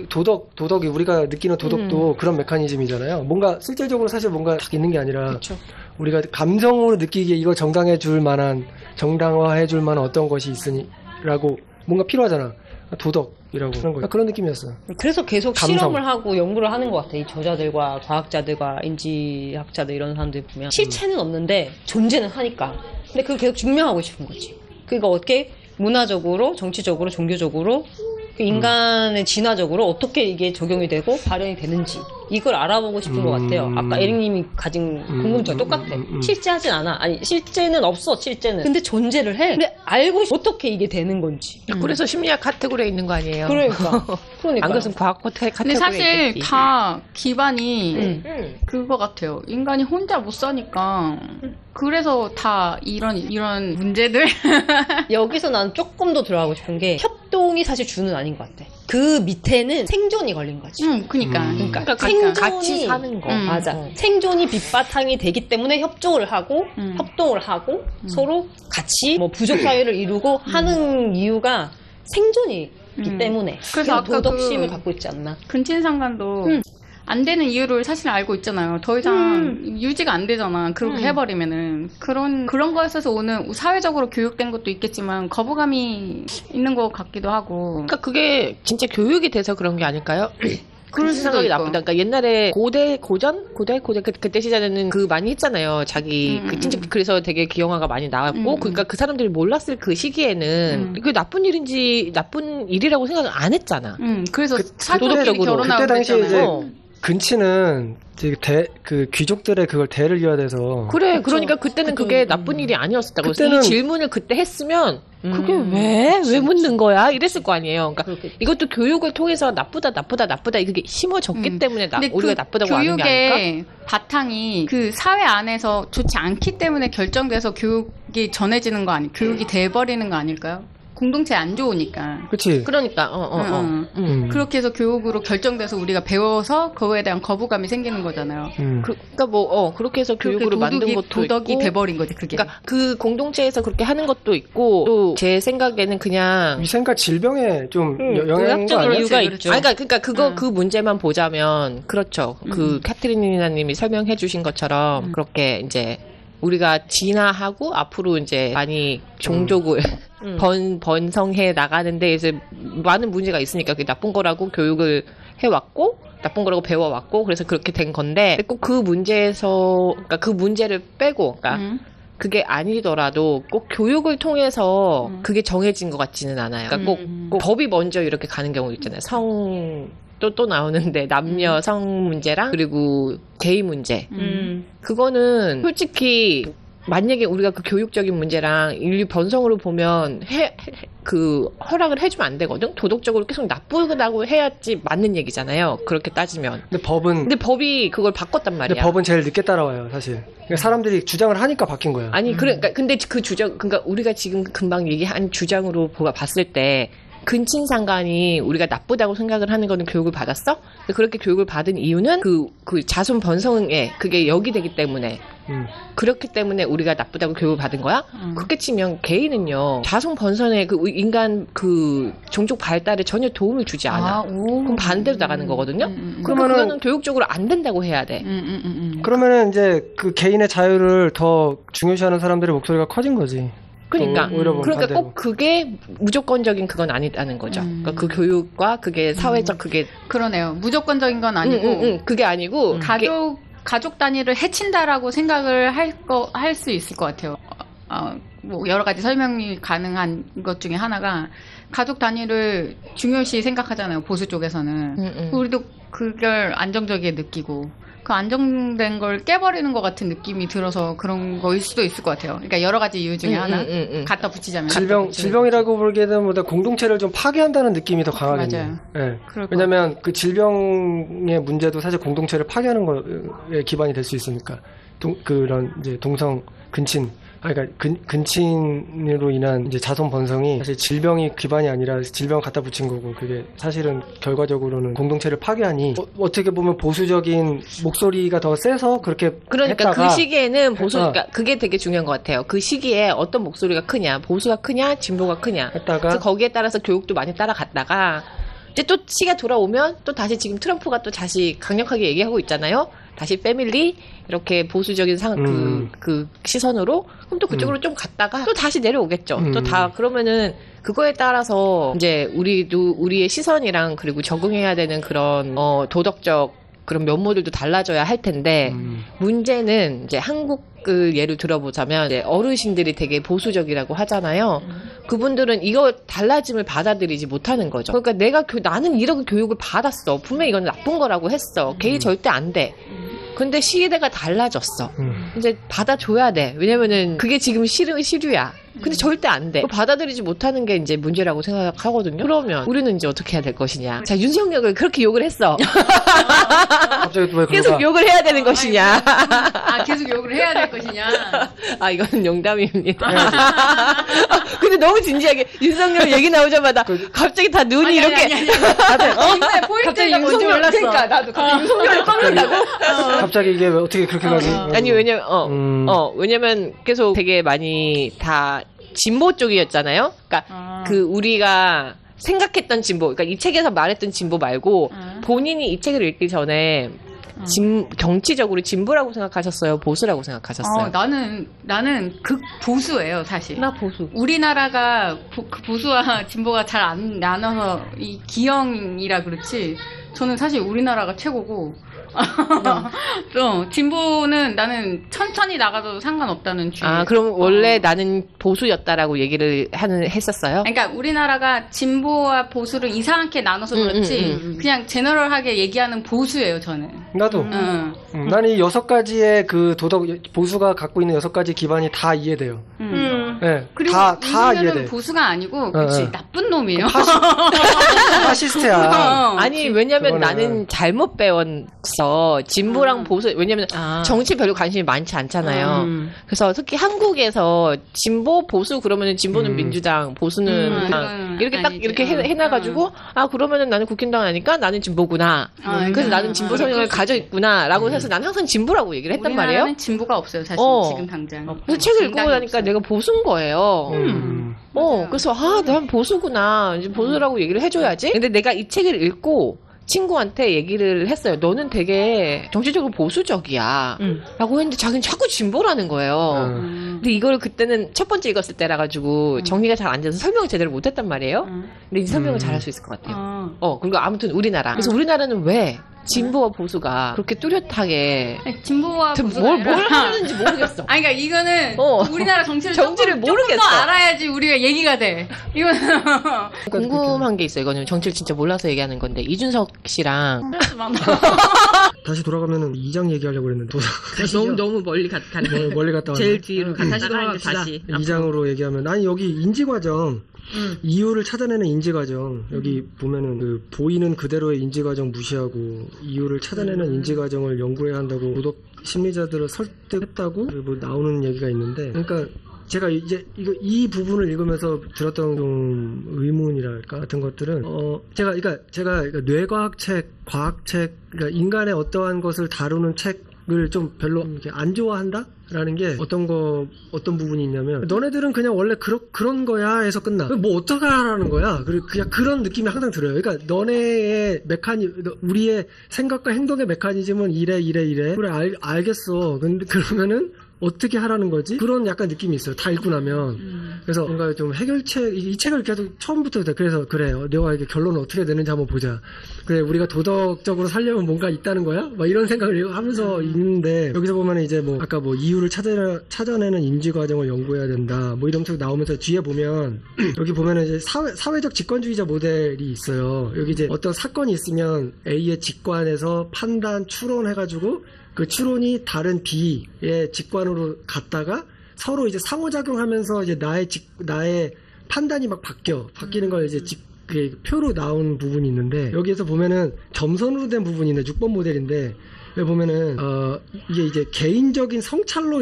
도덕이 우리가 느끼는 도덕도 그런 메커니즘이잖아요. 뭔가 실질적으로 사실 뭔가 딱 있는 게 아니라 그쵸. 우리가 감성으로 느끼기에 이걸 정당화해 줄 만한 어떤 것이 있으니라고 뭔가 필요하잖아. 도덕이라고 하는 거예요. 그런 느낌이었어요. 그래서 계속 감성. 실험을 하고 연구를 하는 것 같아. 이 저자들과 과학자들과 인지학자들 이런 사람들 보면 실체는 없는데 존재는 하니까. 근데 그걸 계속 증명하고 싶은 거지. 그러니까 어떻게 문화적으로, 정치적으로, 종교적으로, 인간의 진화적으로 어떻게 이게 적용이 되고 발현이 되는지 이걸 알아보고 싶은 것 같아요. 아까 에릭님이 가진 궁금증과 똑같아. 실제하진 않아. 아니 실제는 없어. 실제는. 근데 존재를 해. 근데 알고 어떻게 이게 되는 건지. 그래서 심리학 카테고리에 있는 거 아니에요? 그러니까. 안 그랬으면 과학 카테고리에 근데 사실 있겠지. 다 기반이 그거 같아요. 인간이 혼자 못 사니까 그래서 다 이런 문제들. 여기서 난 조금 더 들어가고 싶은 게 협동이 사실 주는 아닌 것 같아. 그 밑에는 생존이 걸린 거지. 그러니까 생존이 같이 사는 거. 맞아. 생존이 밑바탕이 되기 때문에 협동을 하고 서로 같이 뭐 부족 사회를 이루고 하는 이유가 생존이기 때문에. 그래서 아까 도덕심을 갖고 있지 않나. 근친상간도 안 되는 이유를 사실 알고 있잖아요. 더 이상 유지가 안 되잖아. 그렇게 해버리면은. 그런 거에 있어서 오는 사회적으로 교육된 것도 있겠지만 거부감이 있는 것 같기도 하고. 그러니까 그게 진짜 교육이 돼서 그런 게 아닐까요? 그럴 수도 생각이 있고. 나쁘다. 그러니까 옛날에 고대 그때 시절에는 그 많이 했잖아요. 자기 진짜 그래서 되게 기형아가 많이 나왔고, 그러니까 그 사람들이 몰랐을 그 시기에는 그게 나쁜 일이라고 생각을 안 했잖아. 그래서 사도적으로 결혼하고 그때 당시에 그랬잖아요. 이제 근치는 그 귀족들의 그걸 대를 이어야 돼서. 그래, 그러니까 그때는 그게 나쁜 일이 아니었었다고. 이 질문을 그때 했으면 그게 왜 묻는 거야? 이랬을 거 아니에요. 그러니까 이것도 교육을 통해서 나쁘다 이게 심어졌기 때문에 우리가 나쁘다고 하는 게 아닐까? 교육의 바탕이 그 사회 안에서 좋지 않기 때문에 결정돼서 교육이 전해지는 거 교육이 돼버리는 거 아닐까요? 공동체 안 좋으니까. 그렇지. 그러니까 그렇게 해서 교육으로 결정돼서 우리가 배워서 그거에 대한 거부감이 생기는 거잖아요. 그러니까 그렇게 해서 교육으로 만든 것도 도덕이 있고, 돼버린 거지 그게. 그러니까 그 공동체에서 그렇게 하는 것도 있고, 또 제 생각에는 그냥 위생과 질병에 좀 영향인 거 아니야? 이유가 있죠. 그러니까 그 문제만 보자면 그렇죠. 그 카트리나님이 설명해주신 것처럼 그렇게 이제. 우리가 진화하고 앞으로 이제 많이 종족을 번성해 나가는데 이제 많은 문제가 있으니까 그게 나쁜 거라고 교육을 해왔고 나쁜 거라고 배워왔고 그래서 그렇게 된 건데 꼭 그 문제에서 그러니까 그 문제를 빼고 그러니까 그게 아니더라도 꼭 교육을 통해서 그게 정해진 것 같지는 않아요. 그러니까 꼭 법이 먼저 이렇게 가는 경우 있잖아요. 또 나오는데 남녀 성 문제랑 그리고 게이 문제 그거는 솔직히 만약에 우리가 그 교육적인 문제랑 인류 번성으로 보면 허락을 해주면 안 되거든. 도덕적으로 계속 나쁘다고 해야지 맞는 얘기잖아요. 그렇게 따지면. 근데 법이 그걸 바꿨단 말이야. 근데 법은 제일 늦게 따라와요, 사실. 그러니까 사람들이 주장을 하니까 바뀐 거야. 아니 그러니까 근데 그 주장 그러니까 우리가 지금 금방 얘기한 주장으로 봤을 때. 근친상간이 우리가 나쁘다고 생각을 하는 거는 교육을 받았어? 그렇게 교육을 받은 이유는 그 자손 번성에 그게 역이되기 때문에 그렇기 때문에 우리가 나쁘다고 교육을 받은 거야? 그렇게 치면 개인은요 자손 번성에 그 인간 그 종족 발달에 전혀 도움을 주지 않아. 그럼 반대로 나가는 거거든요. 그러면 그거는 교육적으로 안 된다고 해야 돼. 그러면은 이제 그 개인의 자유를 더 중요시하는 사람들의 목소리가 커진 거지. 그러니까 꼭 그게 무조건적인 그건 아니다는 거죠. 그러니까 그 교육과 그게 사회적 그게 그러네요. 무조건적인 건 아니고 그게 아니고 가족 단위를 해친다라고 생각을 할 수 있을 것 같아요. 뭐 여러 가지 설명이 가능한 것 중에 하나가 가족 단위를 중요시 생각하잖아요. 보수 쪽에서는 우리도 그걸 안정적이게 느끼고. 그 안정된 걸 깨버리는 것 같은 느낌이 들어서 그런 거일 수도 있을 것 같아요. 그러니까 여러 가지 이유 중에 하나 갖다 붙이자면 질병이라고 보기에는 보다 공동체를 좀 파괴한다는 느낌이 더 강하겠네요. 맞아요. 네. 왜냐하면 그 질병의 문제도 사실 공동체를 파괴하는 거에 기반이 될 수 있으니까 그런 이제 동성 근친 그러니까 근친으로 인한 이제 자손 번성이 사실 질병이 기반이 아니라 질병 갖다 붙인 거고 그게 사실은 결과적으로는 공동체를 파괴하니 어떻게 보면 보수적인 목소리가 더 세서 그렇게 그러니까 했다가 그 시기에는 그러니까 그게 되게 중요한 것 같아요. 그 시기에 어떤 목소리가 크냐, 보수가 크냐, 진보가 크냐. 그래서 거기에 따라서 교육도 많이 따라갔다가 이제 또 시기가 돌아오면 또 다시 지금 트럼프가 또 다시 강력하게 얘기하고 있잖아요. 다시 패밀리 이렇게 보수적인 그 시선으로 그럼 또 그쪽으로 좀 갔다가 또 다시 내려오겠죠. 또 다 그러면은 그거에 따라서 이제 우리의 시선이랑 그리고 적응해야 되는 그런 도덕적 그런 면모들도 달라져야 할 텐데 문제는 이제 한국을 예를 들어보자면 이제 어르신들이 되게 보수적이라고 하잖아요. 그분들은 이거 달라짐을 받아들이지 못하는 거죠. 그러니까 나는 이런 교육을 받았어. 분명히 이건 나쁜 거라고 했어. 게이 절대 안 돼. 근데 시대가 달라졌어. 이제 받아줘야 돼. 왜냐면은 그게 지금 시류야. 근데 절대 안 돼. 받아들이지 못하는 게 이제 문제라고 생각하거든요. 그러면 우리는 이제 어떻게 해야 될 것이냐. 자, 윤석열을 그렇게 욕을 했어. 갑자기 왜 계속 욕을 해야 되는 것이냐. 계속 욕을 해야 될 것이냐. 이거는 농담입니다. 근데 너무 진지하게 윤석열 얘기 나오자마자 갑자기 다 눈이 이렇게. 포인트가 뭔지 몰랐어. 그러니까 나도 갑자기 윤석열을 꺾는다고. 갑자기 이게 어떻게 그렇게 가지? 아니 왜냐면 계속 되게 많이 다 진보 쪽이었잖아요. 그러니까 그 우리가 생각했던 진보, 그러니까 이 책에서 말했던 진보 말고 본인이 이 책을 읽기 전에 정치적으로 진보라고 생각하셨어요? 보수라고 생각하셨어요? 나는 극보수예요, 사실. 나 보수. 우리나라가 보수와 진보가 잘 안 나눠서 이 기형이라 그렇지. 저는 사실 우리나라가 최고고. 진보는 나는 천천히 나가도 상관없다는 주의. 그럼 원래 나는 보수였다라고 얘기를 했었어요? 그러니까 우리나라가 진보와 보수를 이상하게 나눠서 그렇지 그냥 제너럴하게 얘기하는 보수예요, 저는. 나도. 나는 이 6가지의 그 보수가 갖고 있는 6가지 기반이 다 이해돼요. 네, 그리고 다 이해돼. 보수가 아니고 그치 나쁜 놈이에요. 파시스트야. 아니 왜냐면 나는 잘못 배웠어. 진보랑 보수. 왜냐면 정치 별로 관심이 많지 않잖아요. 그래서 특히 한국에서 진보 보수 그러면은 진보는 민주당, 보수는 이렇게 딱 이렇게 해놔가지고 그러면은 나는 국힘당 아니까 나는 진보구나. 그래서 나는 진보 성향을 가져 있구나라고 해서 나는 항상 진보라고 얘기를 했단 말이에요. 우리나라는 진보가 없어요, 사실 지금 당장. 그래서 책을 읽고 나니까 내가 보수인 거예요. 그래서 난 보수구나. 이제 보수라고 얘기를 해줘야지. 근데 내가 이 책을 읽고 친구한테 얘기를 했어요. 너는 되게 정치적으로 보수적이야. 라고 했는데 자기는 자꾸 진보라는 거예요. 근데 이걸 그때는 첫 번째 읽었을 때라 가지고 정리가 잘 안 돼서 설명을 제대로 못했단 말이에요. 근데 이 설명을 잘 할 수 있을 것 같아요. 그리고 아무튼 우리나라. 그래서 우리나라는 왜 진보와 보수가 그렇게 뚜렷하게 진보와 보수가 뭘 하는지 모르겠어. 그러니까 이거는 우리나라 정치를 모르겠어. 조금 더 알아야지 우리가 얘기가 돼. 이거는 궁금한 게 있어요. 이거는 정치를 진짜 몰라서 얘기하는 건데 이준석 씨랑 다시 돌아가면은 2장 얘기하려고 그랬는데 너무 멀리 갔네. 멀리 갔다 왔네. 제일 뒤로 다시 돌아갑시다. 다시 2장으로 얘기하면 아니 여기 인지과정 이유를 찾아내는 인지과정 여기 보면은 그 보이는 그대로의 인지과정 무시하고 이유를 찾아내는 인지과정을 연구해야 한다고 도덕 심리자들을 설득했다고 뭐 나오는 얘기가 있는데 그러니까 제가 이제 이 부분을 읽으면서 들었던 좀 의문이랄까 같은 것들은 제가 뇌과학책, 과학책, 그러니까 인간의 어떠한 것을 다루는 책을 좀 별로 이렇게 안 좋아한다라는 게 어떤 부분이 있냐면 너네들은 그냥 원래 그런 거야 해서 끝나. 뭐 어떡하라는 거야. 그냥 그런 느낌이 항상 들어요. 그러니까 너네의 우리의 생각과 행동의 메커니즘은 이래. 그래 알겠어. 근데 그러면은 어떻게 하라는 거지? 그런 약간 느낌이 있어요. 다 읽고 나면. 그래서 뭔가 좀 해결책, 이 책을 계속 처음부터, 그래서 그래요. 내가 이게 결론을 어떻게 내는지 한번 보자. 그래, 우리가 도덕적으로 살려면 뭔가 있다는 거야? 막 이런 생각을 하면서 읽는데, 여기서 보면 이제 뭐, 아까 뭐 이유를 찾아내는 인지 과정을 연구해야 된다. 뭐 이러면서 나오면서 뒤에 보면, 여기 보면은 이제 사회적 직관주의자 모델이 있어요. 여기 이제 어떤 사건이 있으면 A의 직관에서 판단, 추론해가지고, 그 추론이 다른 B의 직관으로 갔다가 서로 이제 상호작용하면서 이제 나의 판단이 막 바뀌는 걸 이제 그 표로 나온 부분이 있는데 여기에서 보면은 점선으로 된 부분이 있네. 6번 모델인데 여기 보면은 이게 이제 개인적인 성찰로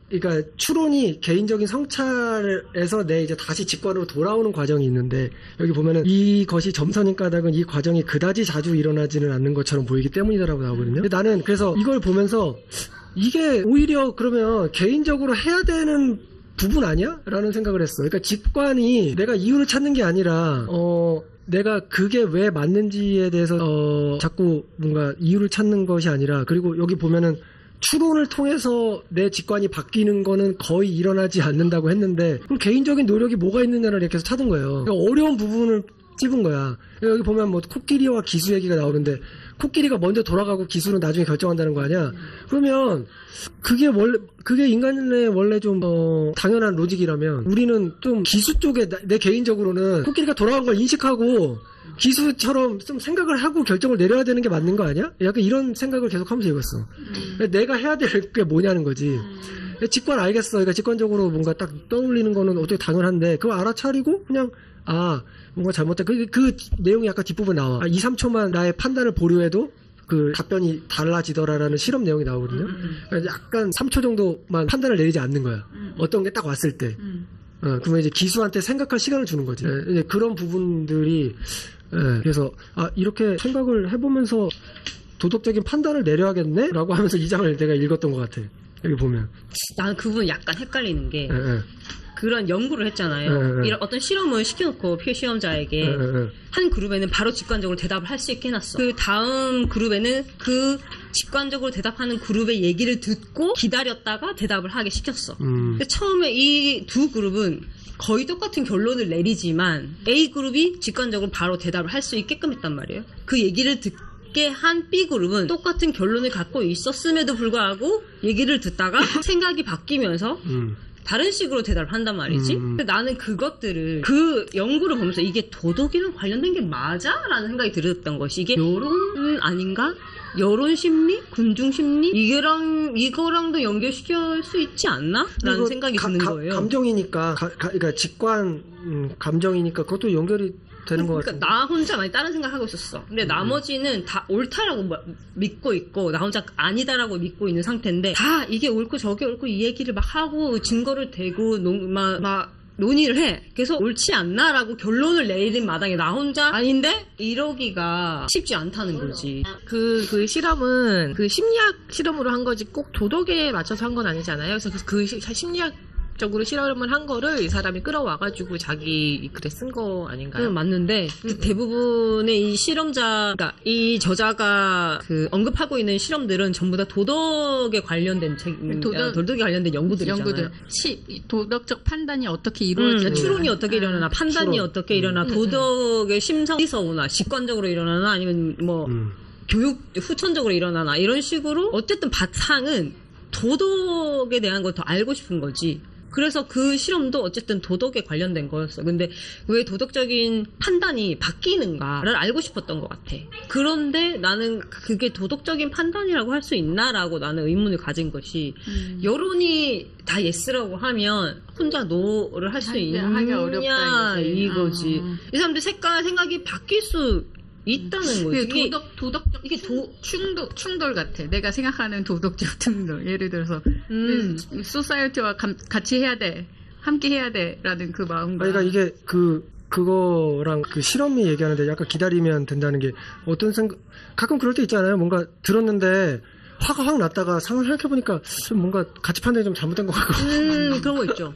그러니까 추론이 개인적인 성찰에서 내 이제 다시 직관으로 돌아오는 과정이 있는데 여기 보면은 이것이 점선인 까닭은 이 과정이 그다지 자주 일어나지는 않는 것처럼 보이기 때문이다라고 나오거든요. 근데 나는 그래서 이걸 보면서 이게 오히려 그러면 개인적으로 해야 되는 부분 아니야? 라는 생각을 했어. 그러니까 직관이 내가 이유를 찾는 게 아니라 내가 그게 왜 맞는지에 대해서 자꾸 뭔가 이유를 찾는 것이 아니라 그리고 여기 보면은 추론을 통해서 내 직관이 바뀌는 거는 거의 일어나지 않는다고 했는데 그럼 개인적인 노력이 뭐가 있느냐를 이렇게 해서 찾은 거예요. 그러니까 어려운 부분을 찝은 거야. 여기 보면 뭐 코끼리와 기수 얘기가 나오는데 코끼리가 먼저 돌아가고 기수는 나중에 결정한다는 거 아니야? 그러면 그게 인간의 원래 좀 당연한 로직이라면 우리는 좀 기수 쪽에 내 개인적으로는 코끼리가 돌아간 걸 인식하고 기수처럼 좀 생각을 하고 결정을 내려야 되는 게 맞는 거 아니야? 약간 이런 생각을 계속 하면서 읽었어. 내가 해야 될 게 뭐냐는 거지. 직관 알겠어. 그러니까 직관적으로 뭔가 딱 떠올리는 거는 어떻게 당연한데 그걸 알아차리고 그냥 뭔가 잘못된 그 내용이 약간 뒷부분 나와. 2, 3초만 나의 판단을 보류해도 그 답변이 달라지더라라는 실험 내용이 나오거든요. 그러니까 약간 3초 정도만 판단을 내리지 않는 거야. 어떤 게 딱 왔을 때. 그러면 이제 기수한테 생각할 시간을 주는 거지. 이제 그런 부분들이 그래서 이렇게 생각을 해보면서 도덕적인 판단을 내려야겠네? 라고 하면서 이 장을 내가 읽었던 것 같아. 여기 보면 난 그 부분 약간 헷갈리는 게 그런 연구를 했잖아요. 이런 어떤 실험을 시켜놓고 피해시험자에게 한 그룹에는 바로 직관적으로 대답을 할 수 있게 해놨어. 그 다음 그룹에는 그 직관적으로 대답하는 그룹의 얘기를 듣고 기다렸다가 대답을 하게 시켰어. 근데 처음에 이 두 그룹은 거의 똑같은 결론을 내리지만 A그룹이 직관적으로 바로 대답을 할 수 있게끔 했단 말이에요. 그 얘기를 듣게 한 B그룹은 똑같은 결론을 갖고 있었음에도 불구하고 얘기를 듣다가 생각이 바뀌면서 다른 식으로 대답을 한단 말이지. 근데 나는 그것들을 그 연구를 보면서 이게 도덕이랑 관련된 게 맞아? 라는 생각이 들었던 것이 이게 여론 아닌가? 여론 심리? 군중 심리? 이거랑도 연결시킬 수 있지 않나? 라는 생각이 드는 거예요. 감정이니까, 그러니까 직관, 감정이니까 그것도 연결이 되는 것 같아요. 그러니까 나 혼자 많이 다른 생각하고 있었어. 근데 나머지는 다 옳다라고 믿고 있고, 나 혼자 아니다라고 믿고 있는 상태인데, 다 이게 옳고 저게 옳고 이 얘기를 막 하고, 증거를 대고, 논의를 해. 그래서 옳지 않나라고 결론을 내린 마당에 나 혼자 아닌데 이러기가 쉽지 않다는 거지. 그 실험은 그 심리학 실험으로 한 거지 꼭 도덕에 맞춰서 한 건 아니잖아요. 그래서 그 심리학적으로 실험을 한 거를 이 사람이 끌어와가지고 자기 글에 쓴 거 아닌가요? 맞는데 대부분의 이 실험자, 그러니까 이 저자가 그 언급하고 있는 실험들은 전부 다 도덕에 관련된 도덕에 관련된 연구들이잖아요. 도덕적 판단이 어떻게 이루어지는지, 추론이 어떻게 일어나나, 판단이 어떻게 일어나, 도덕의 심성에서 오나, 직관적으로 일어나나, 아니면 뭐 교육 후천적으로 일어나나 이런 식으로 어쨌든 바탕은 도덕에 대한 걸 더 알고 싶은 거지. 그래서 그 실험도 어쨌든 도덕에 관련된 거였어. 근데 왜 도덕적인 판단이 바뀌는가를 알고 싶었던 것 같아. 그런데 나는 그게 도덕적인 판단이라고 할 수 있나라고 나는 의문을 가진 것이 여론이 다 예스라고 하면 혼자 노를 할 수 있느냐 이거지. 이 사람들 생각이 바뀔 수 있다는 거지. 도덕적 이게 충돌 같아. 내가 생각하는 도덕적 충돌. 예를 들어서 소사이어티와 같이 해야 돼, 함께 해야 돼라는 그 마음과. 그러니까 이게 그거랑 그 실험이 얘기하는데 약간 기다리면 된다는 게 어떤 가끔 그럴 때 있잖아요. 뭔가 들었는데 화가 확 났다가 생각해보니까 뭔가 가치 판단이 좀 잘못된 것 같고. 그런 거 있죠.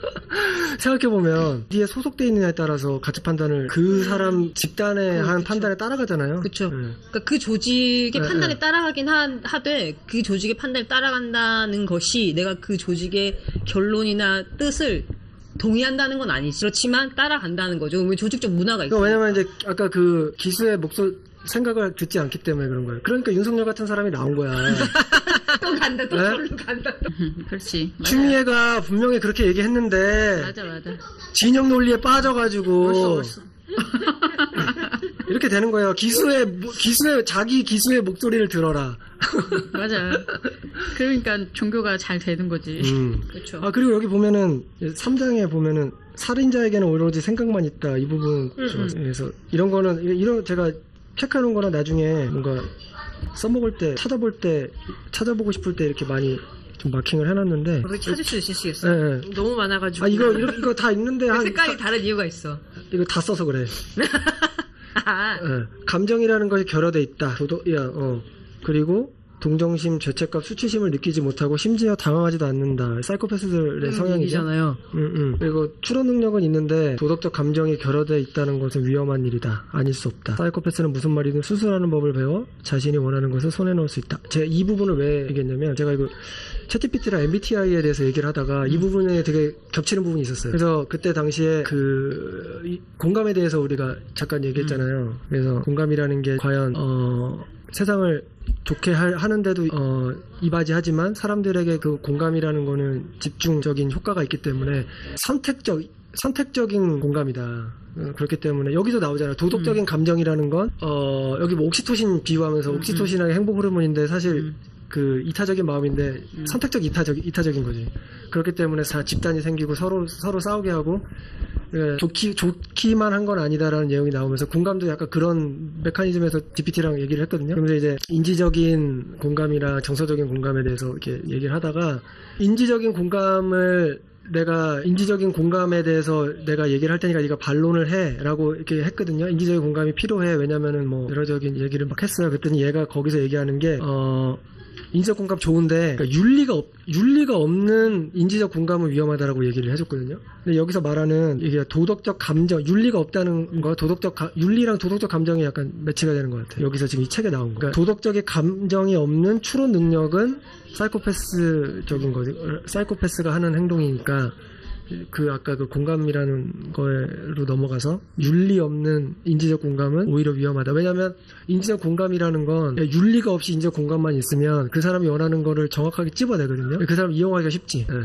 생각해보면 어디에 소속돼 있느냐에 따라서 가치 판단을 그 사람 집단의 한 판단에 따라가잖아요. 그렇죠. 그러니까 그 조직의 판단에 따라가긴 하되 그 조직의 판단에 따라간다는 것이 내가 그 조직의 결론이나 뜻을 동의한다는 건 아니지. 그렇지만 따라간다는 거죠. 왜 조직적 문화가 있어요. 왜냐면 이제 아까 그 기수의 생각을 듣지 않기 때문에 그런 거예요. 그러니까 윤석열 같은 사람이 나온 거야. 또 간다, 또 저로 간다. 그렇지. 추미애가 분명히 그렇게 얘기했는데. 맞아. 진영 논리에 빠져가지고. 벌써. 이렇게 되는 거예요. 자기 기수의 목소리를 들어라. 맞아. 그러니까 종교가 잘 되는 거지. 그렇죠. 그리고 여기 보면은 3장에 보면은 살인자에게는 오로지 생각만 있다. 이 부분 그래서 이런 거는 제가 체크하는 거는 나중에 뭔가 써먹을 때 찾아보고 싶을 때 이렇게 많이 좀 마킹을 해놨는데. 우리 찾을 수 있으시겠어요? 네. 너무 많아가지고. 이거 다 있는데 색깔이 다른 이유가 있어. 이거 다 써서 그래. 네. 감정이라는 것이 결여돼 있다. 그리고 동정심, 죄책감, 수치심을 느끼지 못하고 심지어 당황하지도 않는다. 사이코패스들의 성향이잖아요. 그리고 추론 능력은 있는데 도덕적 감정이 결여돼 있다는 것은 위험한 일이다. 아닐 수 없다. 사이코패스는 무슨 말이든 수술하는 법을 배워 자신이 원하는 것을 손에 넣을 수 있다. 제가 이 부분을 왜 얘기했냐면 제가 이거 챗GPT랑 MBTI에 대해서 얘기를 하다가 이 부분에 되게 겹치는 부분이 있었어요. 그래서 그때 당시에 공감에 대해서 우리가 잠깐 얘기했잖아요. 그래서 공감이라는 게 과연 세상을 좋게 하는데도 이바지하지만 사람들에게 그 공감이라는 거는 집중적인 효과가 있기 때문에 선택적인 공감이다. 그렇기 때문에 여기도 나오잖아요. 도덕적인 감정이라는 건 여기 뭐 옥시토신 비유하면서 옥시토신하고 행복 호르몬인데 사실 그 이타적인 마음인데 선택적 이타적인 거지. 그렇기 때문에 집단이 생기고 서로 싸우게 하고 좋기만 한 건 아니다라는 내용이 나오면서 공감도 약간 그런 메커니즘에서 GPT랑 얘기를 했거든요. 그러면서 이제 인지적인 공감이랑 정서적인 공감에 대해서 이렇게 얘기를 하다가 인지적인 공감에 대해서 내가 얘기를 할 테니까 네가 반론을 해라고 이렇게 했거든요. 인지적인 공감이 필요해. 왜냐면은 뭐 여러적인 얘기를 막 했어요. 그랬더니 얘가 거기서 얘기하는 게 인지적 공감 좋은데 그러니까 윤리가 없는 인지적 공감은 위험하다라고 얘기를 해줬거든요. 근데 여기서 말하는 이게 도덕적 감정, 윤리가 없다는 거, 윤리랑 도덕적 감정이 약간 매치가 되는 것 같아요. 여기서 지금 이 책에 나온 거. 그러니까 도덕적인 감정이 없는 추론 능력은 사이코패스적인 거지. 사이코패스가 하는 행동이니까. 아까 그 공감이라는 거로 넘어가서 윤리 없는 인지적 공감은 오히려 위험하다. 왜냐면 인지적 공감이라는 건 윤리가 없이 인지적 공감만 있으면 그 사람이 원하는 거를 정확하게 찝어내거든요. 그 사람 이용하기가 쉽지. 네.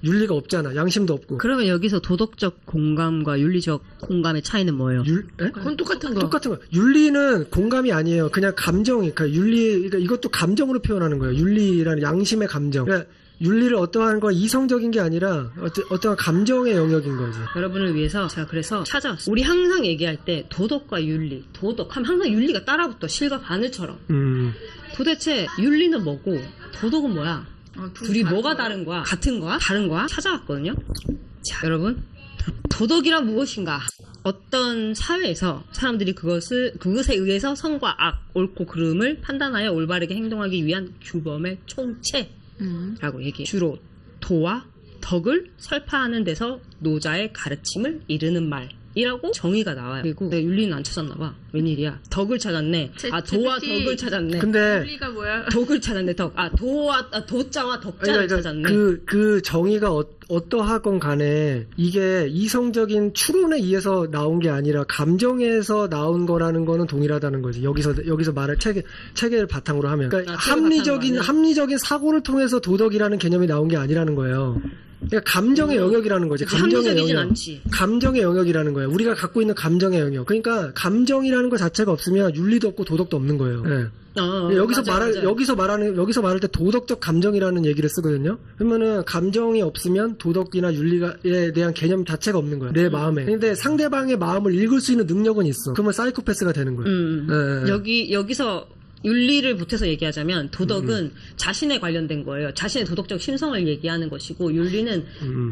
윤리가 없잖아. 양심도 없고. 그러면 여기서 도덕적 공감과 윤리적 공감의 차이는 뭐예요? 그건 똑같은 거. 똑같은 거. 윤리는 공감이 아니에요. 그냥 감정이. 그러니까 이것도 감정으로 표현하는 거예요. 윤리라는 양심의 감정. 그러니까 윤리를 어떠한 건 이성적인 게 아니라 어떠한 감정의 영역인 거지. 여러분을 위해서 제가 그래서 찾아왔어요. 우리 항상 얘기할 때 도덕과 윤리, 도덕하면 항상 윤리가 따라붙어. 실과 바늘처럼. 도대체 윤리는 뭐고 도덕은 뭐야? 둘이 뭐가 다른 거야? 같은 거야? 다른 거야? 찾아왔거든요. 자, 여러분. 도덕이란 무엇인가? 어떤 사회에서 사람들이 그것에 의해서 선과 악, 옳고 그름을 판단하여 올바르게 행동하기 위한 규범의 총체. 라고 얘기해. 주로 도와 덕을 설파하는 데서 노자의 가르침을 이르는 말이라고 정의가 나와요. 그리고 내가 윤리는 안 찾았나 봐. 웬일이야. 덕을 찾았네. 도와 덕을 찾았네. 근데 윤리가 뭐야? 덕을 찾았네. 도자와 덕자를 찾았네. 그 정의가 어떠하건 간에 이게 이성적인 추론에 의해서 나온 게 아니라 감정에서 나온 거라는 거는 동일하다는 거지. 여기서 말할 체계를 바탕으로 하면. 그러니까 합리적인 사고를 통해서 도덕이라는 개념이 나온 게 아니라는 거예요. 그러니까 감정의 영역이라는 거지. 감정의 합리적이진 영역. 않지. 감정의 영역이라는 거야. 우리가 갖고 있는 감정의 영역. 그러니까 감정이라는 것 자체가 없으면 윤리도 없고 도덕도 없는 거예요. 네. 여기서 여기서 말할 때 도덕적 감정이라는 얘기를 쓰거든요. 그러면은 감정이 없으면 도덕이나 윤리에 대한 개념 자체가 없는 거야. 내 마음에. 근데 상대방의 마음을 읽을 수 있는 능력은 있어. 그러면 사이코패스가 되는 거야. 네. 여기서 윤리를 보태서 얘기하자면 도덕은 자신에 관련된 거예요. 자신의 도덕적 심성을 얘기하는 것이고 윤리는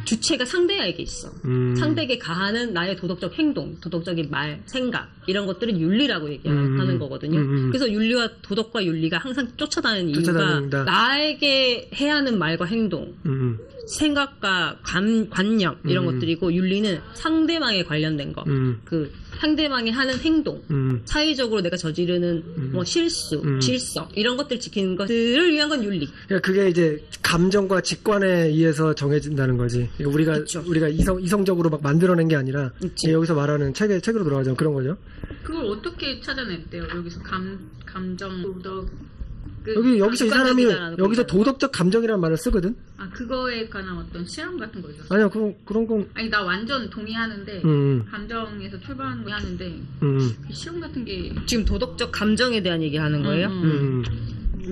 주체가 상대에게 있어. 상대에게 가하는 나의 도덕적 행동, 도덕적인 말, 생각 이런 것들은 윤리라고 얘기하는 거거든요. 그래서 윤리와 도덕과 윤리가 항상 쫓아다니는 이유가 나에게 해야 하는 말과 행동, 생각과 관념 이런 것들이고 윤리는 상대방에 관련된 거. 그 상대방이 하는 행동, 사회적으로 내가 저지르는 뭐 실수, 질서 이런 것들 지키는 것들을 위한 건 윤리. 그러니까 그게 이제 감정과 직관에 의해서 정해진다는 거지. 그러니까 우리가 이성적으로 막 만들어낸 게 아니라 여기서 말하는 책으로 들어가죠. 그런 거죠. 그걸 어떻게 찾아냈대요? 여기서 감정, 도덕. 여기서 이 사람이 여기서 도덕적 감정이라는 말을 쓰거든. 아, 그거에 관한 어떤 실험 같은 거 있었어요? 아니요, 그런 건. 아니, 나 완전 동의하는데 감정에서 출발하는 거 하는데 실험 같은 게 지금 도덕적 감정에 대한 얘기하는 거예요?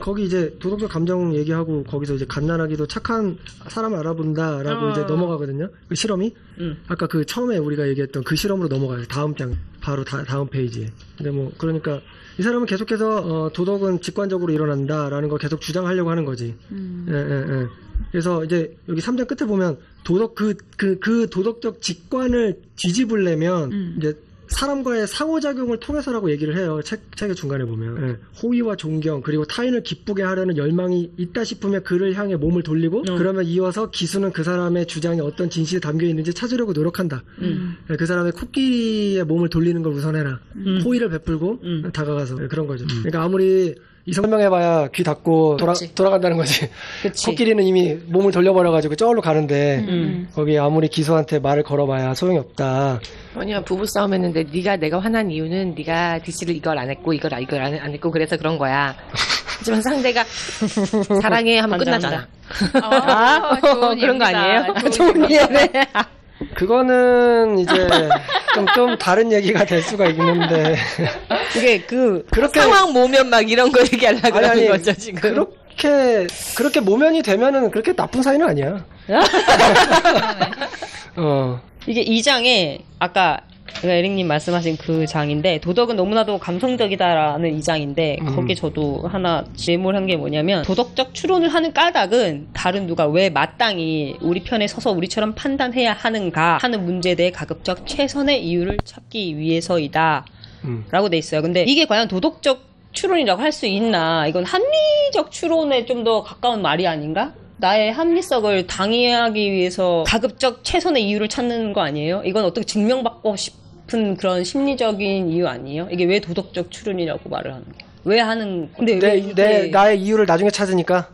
거기 이제 도덕적 감정 얘기하고 거기서 이제 갓난아기도 착한 사람을 알아본다라고 이제 넘어가거든요. 그 실험이 아까 그 처음에 우리가 얘기했던 그 실험으로 넘어가요. 다음 장 바로 다음 페이지에. 근데 뭐 그러니까 이 사람은 계속해서 도덕은 직관적으로 일어난다라는 걸 계속 주장하려고 하는 거지. 예. 그래서 이제 여기 3장 끝에 보면 도덕 그 도덕적 직관을 뒤집으려면 이제 사람과의 상호작용을 통해서라고 얘기를 해요. 책의 중간에 보면. 예. 호의와 존경 그리고 타인을 기쁘게 하려는 열망이 있다 싶으면 그를 향해 몸을 돌리고 그러면 이어서 기수는 그 사람의 주장에 어떤 진실이 담겨 있는지 찾으려고 노력한다. 예. 그 사람의 코끼리의 몸을 돌리는 걸 우선해라. 호의를 베풀고 다가가서. 예, 그런 거죠. 그러니까 아무리 설명해봐야 귀 닫고 돌아간다는 거지. 그치. 코끼리는 이미 몸을 돌려버려가지고 저기로 가는데 거기 아무리 기수한테 말을 걸어봐야 소용이 없다. 아니야, 부부싸움 했는데 내가 화난 이유는 네가 DC를 이걸 안 했고 이걸 안 했고 그래서 그런 거야. 하지만 상대가 사랑해 하면 끝나잖아. 그런 거 아니에요? 좋은 예네. 그거는 이제 좀 다른 얘기가 될 수가 있는데 이게 그렇게 상황 모면 막 이런 거 얘기하려고 그러는 거죠 지금. 그렇게 모면이 되면은 그렇게 나쁜 사이는 아니야. 이게 2장에 아까 에릭님 말씀하신 그 장인데 도덕은 너무나도 감성적이다라는 이 장인데 거기에 저도 하나 질문한 게 뭐냐면 도덕적 추론을 하는 까닭은 다른 누가 왜 마땅히 우리 편에 서서 우리처럼 판단해야 하는가 하는 문제에 대해 가급적 최선의 이유를 찾기 위해서이다 라고 돼 있어요. 근데 이게 과연 도덕적 추론이라고 할 수 있나? 이건 합리적 추론에 좀 더 가까운 말이 아닌가? 나의 합리성을 당해하기 위해서 가급적 최선의 이유를 찾는 거 아니에요? 이건 어떻게 증명받고 싶은 그런 심리적인 이유 아니에요? 이게 왜 도덕적 추론이라고 말을 하는 거야? 왜 하는? 근데 나의 이유를 나중에 찾으니까.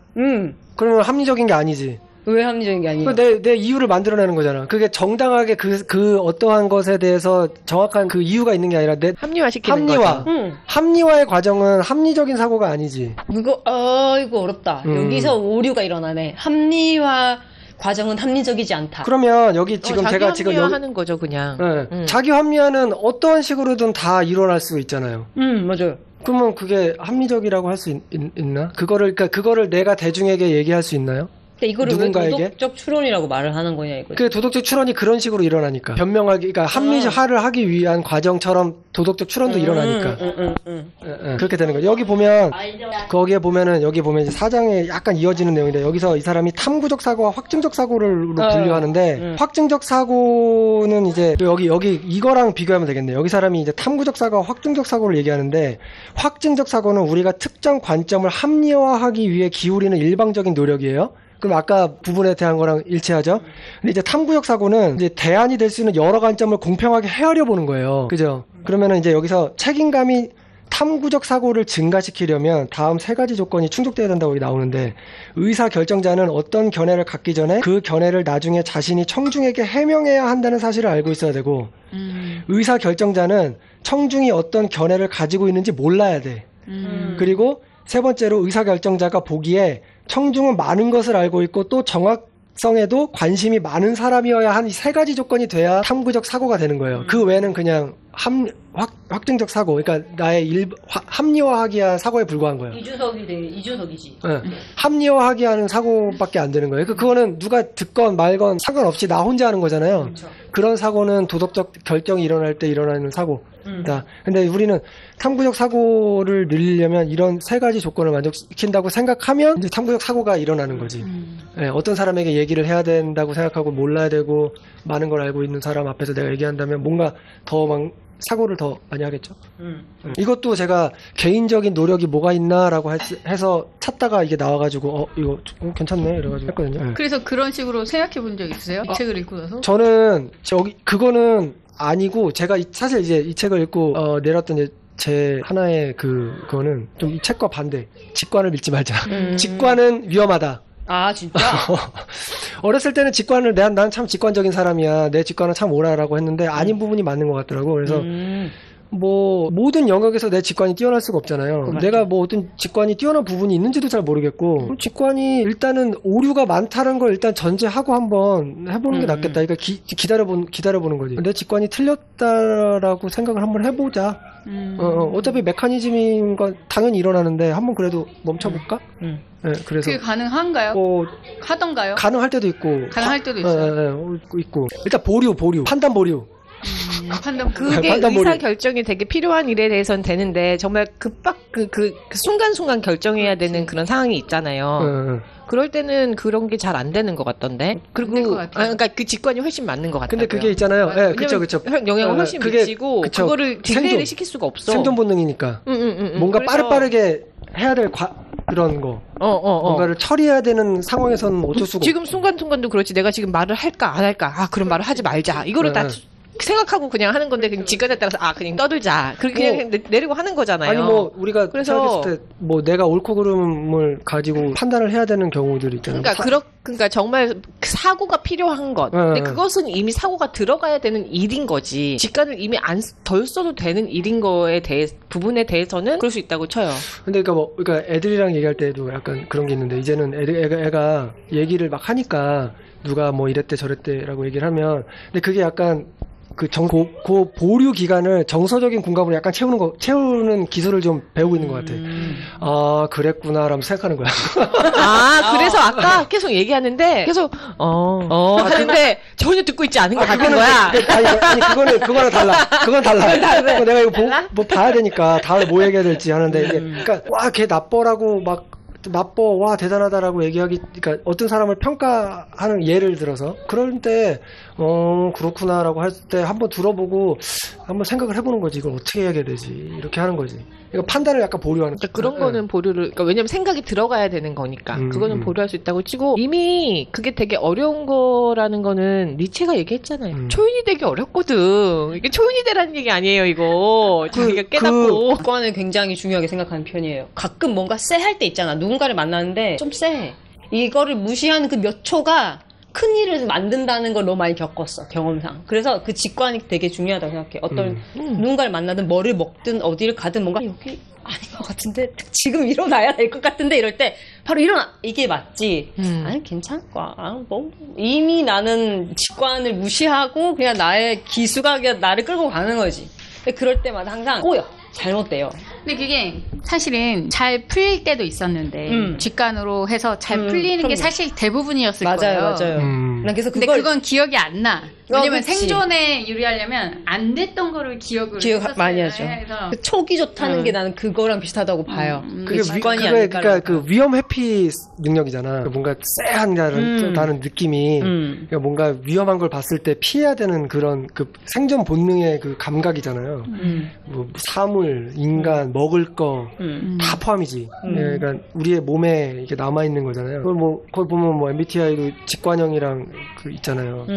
그러면 합리적인 게 아니지. 왜 합리적인 게 아니에요? 내 이유를 만들어내는 거잖아. 그게 정당하게 그 어떠한 것에 대해서 정확한 그 이유가 있는 게 아니라 합리화시키는 거죠. 합리화의 과정은 합리적인 사고가 아니지. 이거 어렵다. 여기서 오류가 일어나네. 합리화 과정은 합리적이지 않다. 그러면 여기 지금 제가 지금 합리화하는 거죠, 그냥. 네. 자기 합리화는 어떠한 식으로든 다 일어날 수 있잖아요. 맞아요. 그러면 그게 합리적이라고 할 수 있나? 그거를 내가 대중에게 얘기할 수 있나요? 근데 이거를 누군가에게? 왜 도덕적 추론이라고 말을 하는 거냐 이거. 그 도덕적 추론이 그런 식으로 일어나니까 변명하기, 그러니까 합리화를 하기 위한 과정처럼 도덕적 추론도 일어나니까. 그렇게 되는 거죠. 거기에 보면은 여기 보면 이제 4장에 약간 이어지는 내용인데 여기서 이 사람이 탐구적 사고와 확증적 사고를 분류하는데 확증적 사고는 이제 여기 이거랑 비교하면 되겠네요. 여기 사람이 이제 탐구적 사고와 확증적 사고를 얘기하는데 확증적 사고는 우리가 특정 관점을 합리화하기 위해 기울이는 일방적인 노력이에요. 그럼 아까 부분에 대한 거랑 일치하죠? 근데 이제 탐구적 사고는 이제 대안이 될 수 있는 여러 관점을 공평하게 헤아려 보는 거예요. 그죠? 그러면은 이제 여기서 책임감이 탐구적 사고를 증가시키려면 다음 3가지 조건이 충족돼야 된다고 여기 나오는데 의사 결정자는 어떤 견해를 갖기 전에 그 견해를 나중에 자신이 청중에게 해명해야 한다는 사실을 알고 있어야 되고 의사 결정자는 청중이 어떤 견해를 가지고 있는지 몰라야 돼. 그리고 3번째로 의사 결정자가 보기에 청중은 많은 것을 알고 있고 또 성에도 관심이 많은 사람이어야 한 이 세 가지 조건이 돼야 탐구적 사고가 되는 거예요. 그 외에는 그냥 확증적 사고, 그러니까 나의 합리화하기야 사고에 불과한 거예요. 이준석이지. 네. 합리화하기 하는 사고밖에 안 되는 거예요. 그거는 누가 듣건 말건 상관없이 나 혼자 하는 거잖아요. 그렇죠. 그런 사고는 도덕적 결정이 일어날 때 일어나는 사고다. 근데 우리는 탐구적 사고를 늘리려면 이런 세 가지 조건을 만족시킨다고 생각하면 이제 탐구적 사고가 일어나는 거지. 네, 어떤 사람에게 얘기를 해야 된다고 생각하고 몰라야 되고 많은 걸 알고 있는 사람 앞에서 내가 얘기한다면 뭔가 더 사고를 더 많이 하겠죠. 이것도 제가 개인적인 노력이 뭐가 있나라고 해서 찾다가 이게 나와가지고 이거 괜찮네 이래가지고 했거든요. 네. 그래서 그런 식으로 생각해 본 적 있으세요? 이 책을 읽고 나서? 저는 그거는 아니고 제가 사실 이제 이 책을 읽고 내렸던 이제 제 하나의 그거는 좀 이 책과 반대. 직관을 믿지 말자. 직관은 위험하다. 아, 진짜? 어렸을 때는 직관을, 난 참 직관적인 사람이야. 내 직관은 참 옳아라고 했는데, 아닌 부분이 맞는 것 같더라고. 그래서, 모든 영역에서 내 직관이 뛰어날 수가 없잖아요. 내가 어떤 직관이 뛰어난 부분이 있는지도 잘 모르겠고, 직관이 일단은 오류가 많다는 걸 일단 전제하고 한번 해보는 게 낫겠다. 그러니까 기다려보는 거지. 내 직관이 틀렸다라고 생각을 한번 해보자. 어차피 메커니즘인 건 당연히 일어나는데, 한번 그래도 멈춰볼까? 네, 그래서 그게 가능한가요? 하던가요? 가능할 때도 있고 가능할 때도 있어요. 있고 일단 보류 판단 보류 판단 그게 의사 결정이 되게 필요한 일에 대해서는 되는데 정말 그 순간순간 결정해야 되는 그런 상황이 있잖아요. 그럴 때는 그런 게 잘 안 되는 것 같던데. 그리고 그러니까 그 직관이 훨씬 맞는 것 같아요. 근데 그게 있잖아요. 네, 그렇죠. 영향을 훨씬 미치고 그거를 딜레이를 시킬 수가 없어. 생존 본능이니까. 뭔가 빠르게 해야 될 그런 거. 뭔가를 처리해야 되는 상황에서는 어쩔 수가 없어. 지금 순간순간도 그렇지. 내가 지금 말을 할까 안 할까. 그럼 말을 하지 말자. 이거를 다 생각하고 그냥 하는 건데 그냥 직관에 따라서 그냥 떠들자. 그렇게 그냥 내리고 하는 거잖아요. 아니 우리가 그래서 때 내가 옳고 그름을 가지고 판단을 해야 되는 경우들이 있잖아요. 그러니까 정말 사고가 필요한 것. 근데 그것은 이미 사고가 들어가야 되는 일인 거지. 직관을 이미 덜 써도 되는 일인 거에 부분에 대해서는 그럴 수 있다고 쳐요. 근데 그러니까 애들이랑 얘기할 때도 약간 그런 게 있는데 이제는 애가 얘기를 막 하니까 누가 이랬대 저랬대라고 얘기를 하면 근데 그게 약간 그 보류 기간을 정서적인 공감으로 약간 채우는 기술을 좀 배우고 있는 것 같아. 아, 그랬구나, 라면 생각하는 거야. 그래서 아까 계속 얘기하는데, 계속, 하는데, 전혀 듣고 있지 않은 것 같은 거야. 아니, 그거는 달라. 그건 달라. 내가 이거 봐야 되니까, 다음에 뭐 얘기해야 될지 하는데, 이게, 그러니까, 와, 걔 나빠라고 나빠, 와, 대단하다라고 얘기하기, 그러니까 어떤 사람을 평가하는 예를 들어서, 그럴 때, 그렇구나라고 할 때 한번 들어보고, 한번 생각을 해보는 거지. 이걸 어떻게 해야 되지? 이렇게 하는 거지. 이거 판단을 약간 보류하는 거지. 그런 거는 보류를, 그러니까 왜냐면 생각이 들어가야 되는 거니까. 그거는 보류할 수 있다고 치고, 이미 그게 되게 어려운 거라는 거는 니체가 얘기했잖아요. 초인이 되게 어렵거든. 이게 초인이 되라는 얘기 아니에요, 이거. 자기가 깨닫고. 직관을 굉장히 중요하게 생각하는 편이에요. 가끔 뭔가 쎄할 때 있잖아. 누군가를 만나는데 좀 쎄. 이거를 무시하는 그 몇 초가 큰 일을 만든다는 걸 너무 많이 겪었어, 경험상. 그래서 그 직관이 되게 중요하다고 생각해. 어떤 누군가를 만나든 뭐를 먹든 어디를 가든 뭔가 여기 아닌 것 같은데 지금 일어나야 될 것 같은데 이럴 때 바로 일어나. 이게 맞지. 아니 괜찮을 거야. 이미 나는 직관을 무시하고 그냥 나의 기수가 그냥 나를 끌고 가는 거지. 근데 그럴 때마다 항상 꼬여. 잘못돼요. 근데 그게 사실은 잘 풀릴 때도 있었는데 직관으로 해서 잘 풀리는 게 사실 대부분이었을 거예요. 맞아요. 그래서 근데 그건 기억이 안 나. 왜냐면 생존에 유리하려면 안 됐던 거를 기억 많이 하죠. 그 촉이 좋다는 게 나는 그거랑 비슷하다고 봐요. 그게 그러니까 그 위험 회피 능력이잖아. 뭔가 쎄한다는 느낌이 그러니까 뭔가 위험한 걸 봤을 때 피해야 되는 그런 그 생존 본능의 그 감각이잖아요. 뭐 사물, 인간, 먹을 거 다 포함이지. 그러니까 우리의 몸에 이게 남아 있는 거잖아요. 그걸 보면 MBTI도 직관형이랑 그 있잖아요.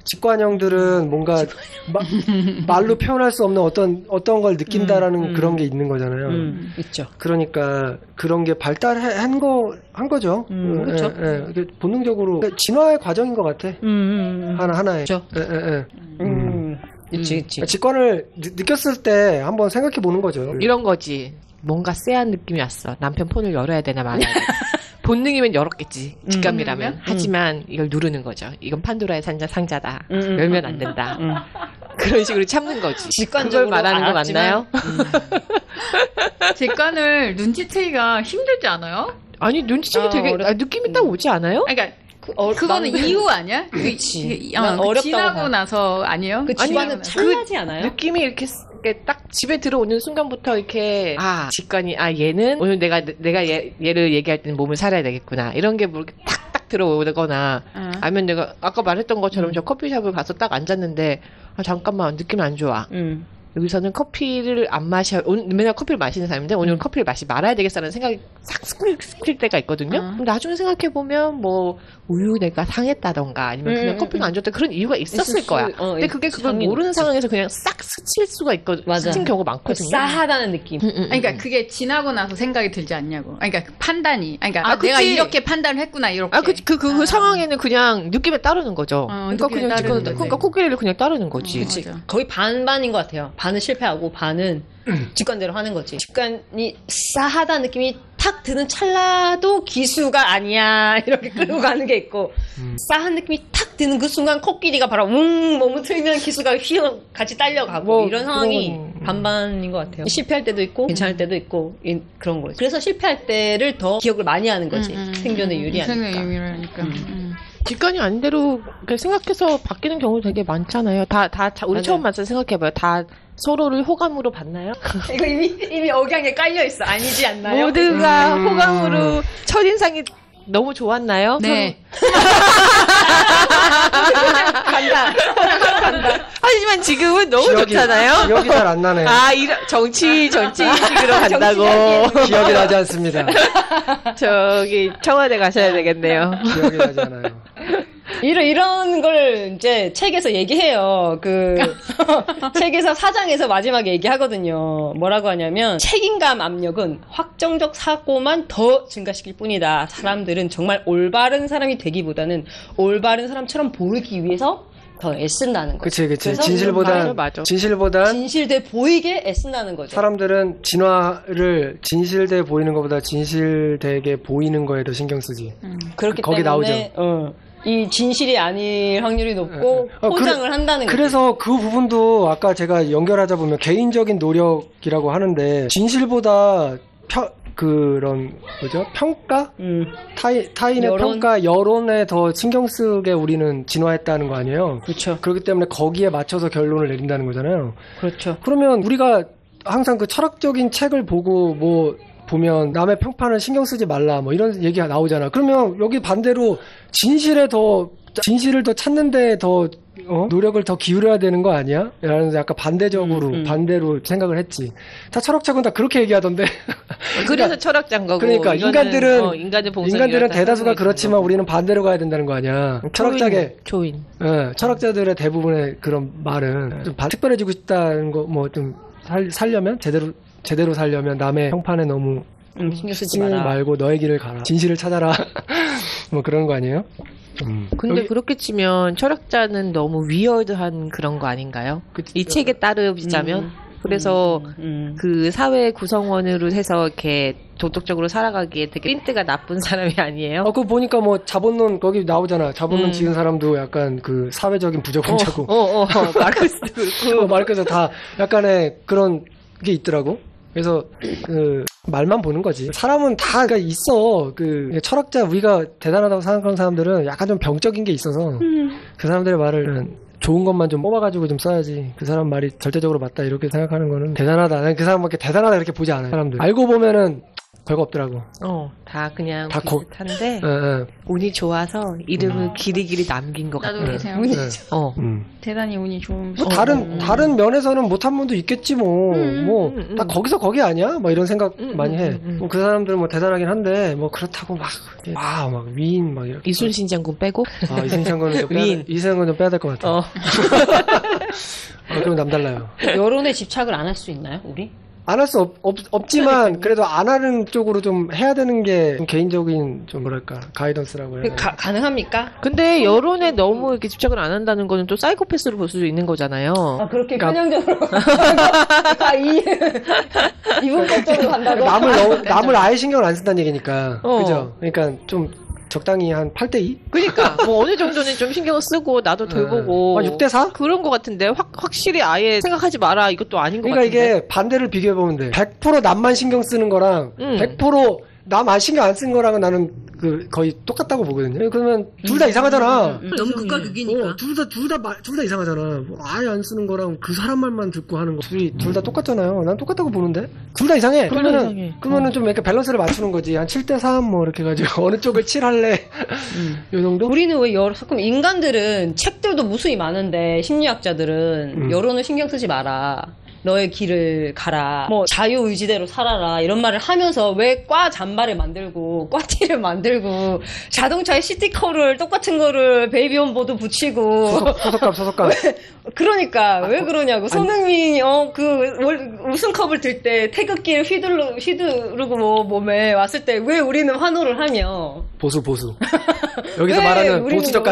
직관형들은 뭔가 말로 표현할 수 없는 어떤 걸 느낀다라는 그런 게 있는 거잖아요. 있죠. 그러니까 그런 게 발달한 거죠. 그렇죠. 본능적으로 그러니까 진화의 과정인 것 같아. 하나의. 그렇죠. 그치. 직관을 느꼈을 때 한번 생각해 보는 거죠. 이런 거지. 뭔가 쎄한 느낌이 왔어. 남편 폰을 열어야 되나 말아야 되나. 본능이면 열었겠지. 직감이라면. 하지만 이걸 누르는 거죠. 이건 판도라의 상자다. 열면 안 된다. 그런 식으로 참는 거지. 직관적으로 그걸 말하는 거 맞나요? 직관을 눈치채기가 힘들지 않아요? 아니 눈치채기 되게 느낌이 딱 오지 않아요? 그러니까 그거는 이유 아니야? 그치. 지나고 나서 아니에요? 그 직관은 찰나지 않아요? 느낌이 이렇게 딱 집에 들어오는 순간부터 이렇게 직관이 얘는 오늘 내가 얘를 얘기할 때는 몸을 살아야 되겠구나 이런 게 뭐 이렇게 탁탁 들어오거나 아니면 내가 아까 말했던 것처럼 저 커피숍을 가서 딱 앉았는데 잠깐만 느낌 안 좋아. 여기서는 커피를 안 마셔. 맨날 커피를 마시는 사람인데 오늘 커피를 마시지 말아야 되겠다는 생각이 싹 스칠 때가 있거든요. 그럼 나중에 생각해보면 뭐 우유 내가 상했다던가 아니면 그냥 커피가 안 좋다 그런 이유가 있었을 거야. 근데 그걸 모르는 상황에서 그냥 싹 스칠 수가 있거든. 스친 경우가 많거든요. 싸하다는 느낌. 그러니까 그게 지나고 나서 생각이 들지 않냐고. 그러니까 그 판단이. 그러니까 내가 이렇게 판단을 했구나 이렇게. 그 상황에는 그냥 느낌에 따르는 거죠. 그러니까 코끼리를 그냥 따르는 거지. 그치. 거의 반반인 것 같아요. 반은 실패하고 반은 직관대로 하는 거지. 직관이 싸하다는 느낌이 탁 드는 찰나도 기수가 아니야 이렇게 끌고 가는 게 있고 싸한 느낌이 탁 드는 그 순간 코끼리가 바로 몸을 틀면 기수가 휘어 같이 딸려가고 이런 상황이 반반인 것 같아요. 실패할 때도 있고 괜찮을 때도 있고 그런 거죠. 그래서 실패할 때를 더 기억을 많이 하는 거지. 생존에 유리하니까. 생존에 유리하니까. 직관이 아닌 대로 생각해서 바뀌는 경우 되게 많잖아요. 우리 처음 만나서 생각해봐요. 다 서로를 호감으로 봤나요? 이거 이미 억양에 깔려있어. 아니지 않나요? 모두가 호감으로 첫인상이 너무 좋았나요? 네. 간다. 하지만 지금은 너무 좋잖아요? 기억이 잘 안 나네요. 정치인식으로 간다고. 기억이 나지 않습니다. 저기 청와대 가셔야 되겠네요. 기억이 나지 않아요. 이런 걸 이제 책에서 얘기해요. 책에서 사장에서 마지막에 얘기하거든요. 뭐라고 하냐면 책임감 압력은 확정적 사고만 더 증가시킬 뿐이다. 사람들은 정말 올바른 사람이 되기보다는 올바른 사람처럼 보이기 위해서 더 애쓴다는 거죠. 그치. 진실보단 진실돼 보이게 애쓴다는 거죠. 사람들은 진화를 진실돼 보이는 것보다 진실되게 보이는 거에 더 신경 쓰지. 그렇기 거기 때문에 나오죠. 이 진실이 아닐 확률이 높고 포장을 한다는 거죠. 그래서 그 부분도 아까 제가 연결하자 보면 개인적인 노력이라고 하는데 진실보다 평가? 타인의 평가, 여론에 더 신경 쓰게 우리는 진화했다는 거 아니에요? 그렇죠. 그렇기 때문에 거기에 맞춰서 결론을 내린다는 거잖아요. 그렇죠. 그러면 우리가 항상 그 철학적인 책을 보고 보면 남의 평판을 신경 쓰지 말라 이런 얘기가 나오잖아. 그러면 여기 반대로 진실을 더 찾는데 더 노력을 더 기울여야 되는 거 아니야? 라는 약간 반대로 생각을 했지. 다 철학자는 다 그렇게 얘기하던데. 그래서 철학자인 거고. 그러니까 인간들은 대다수가 그렇지만 우리는 반대로 가야 된다는 거 아니야. 초인. 철학자들의 대부분의 그런 말은 좀 특별해지고 싶다는 거 좀 살려면 제대로 살려면 남의 평판에 너무 신경 쓰지 말고 너의 길을 가라. 진실을 찾아라. 그런 거 아니에요? 근데 그렇게 치면 철학자는 너무 위어드한 그런 거 아닌가요? 이 책에 따르자면 그래서 그 사회 구성원으로 해서 이렇게 도덕적으로 살아가기에 되게 핀트가 나쁜 사람이 아니에요? 그거 보니까 자본론 거기 나오잖아. 자본론 지은 사람도 약간 그 사회적인 부적응자고. 마르크스도 그렇고. 마르크스 다 약간의 그런 게 있더라고. 그래서 말만 보는 거지. 사람은 다 있어. 철학자 우리가 대단하다고 생각하는 사람들은 약간 좀 병적인 게 있어서 그 사람들의 말을 좋은 것만 좀 뽑아가지고 좀 써야지. 그 사람 말이 절대적으로 맞다 이렇게 생각하는 거는 대단하다. 난 그 사람밖에 대단하다 이렇게 보지 않아요. 사람들 알고 보면은 별거 없더라고. 다 그냥 비슷한데 운이 좋아서 이름을 길이길이 남긴 것 같아요. 나도 그렇게 생각해. 대단히 운이 좋은. 다른 면에서는 못한 분도 있겠지 다 거기서 거기 아니야? 이런 생각 많이 해. 그 사람들은 대단하긴 한데 그렇다고 위인 이렇게. 이순신 장군 빼고? 이순신 장군은 좀 빼야 될 것 같아. 그럼 남달라요. 여론에 집착을 안 할 수 있나요, 우리? 안 할 수 없지만 그래도 안 하는 쪽으로 좀 해야 되는 게 개인적인 좀 뭐랄까 가이던스라고 해요. 가능합니까? 근데 여론에 너무 이렇게 집착을 안 한다는 거는 또 사이코패스로 볼 수도 있는 거잖아요. 아, 그렇게 편향적으로 이분 것적으로 간다고? 남을 아예 신경을 안 쓴다는 얘기니까. 그죠? 그러니까 좀 적당히 한 8대2? 그러니까 뭐 어느 정도는 좀 신경을 쓰고 나도 돌보고 6대4? 그런 것 같은데 확실히 아예 생각하지 마라 이것도 아닌 것 같은데. 그러니까 이게 반대를 비교해보면 돼. 100% 남만 신경 쓰는 거랑 100% 남 안 신경 안 쓴 거랑은 나는 거의 똑같다고 보거든요. 그러면 둘 다 이상하잖아. 너무 극과 극이니까. 둘 다 이상하잖아. 뭐 아예 안 쓰는 거랑 그 사람 말만 듣고 하는 거. 둘 다 똑같잖아요. 난 똑같다고 보는데? 둘 다 이상해. 그러면은 좀 이렇게 밸런스를 맞추는 거지. 한 7대3 뭐 이렇게 해가지고 어느 쪽을 칠할래? 요 정도? 우리는 왜 가끔 인간들은 책들도 무수히 많은데 심리학자들은 여론을 신경 쓰지 마라. 너의 길을 가라. 뭐 자유의지대로 살아라. 이런 말을 하면서 왜 과 잠바를 만들고 꽈티를 만들고 자동차에 스티커를 똑같은 거를 베이비온보드 붙이고 소속감. 그러니까 왜 그러냐고. 손흥민이 우승컵을 들 때 태극기를 휘두르고 뭐 몸에 왔을 때 왜 우리는 환호를 하며. 보수. 여기서 말하는 보수적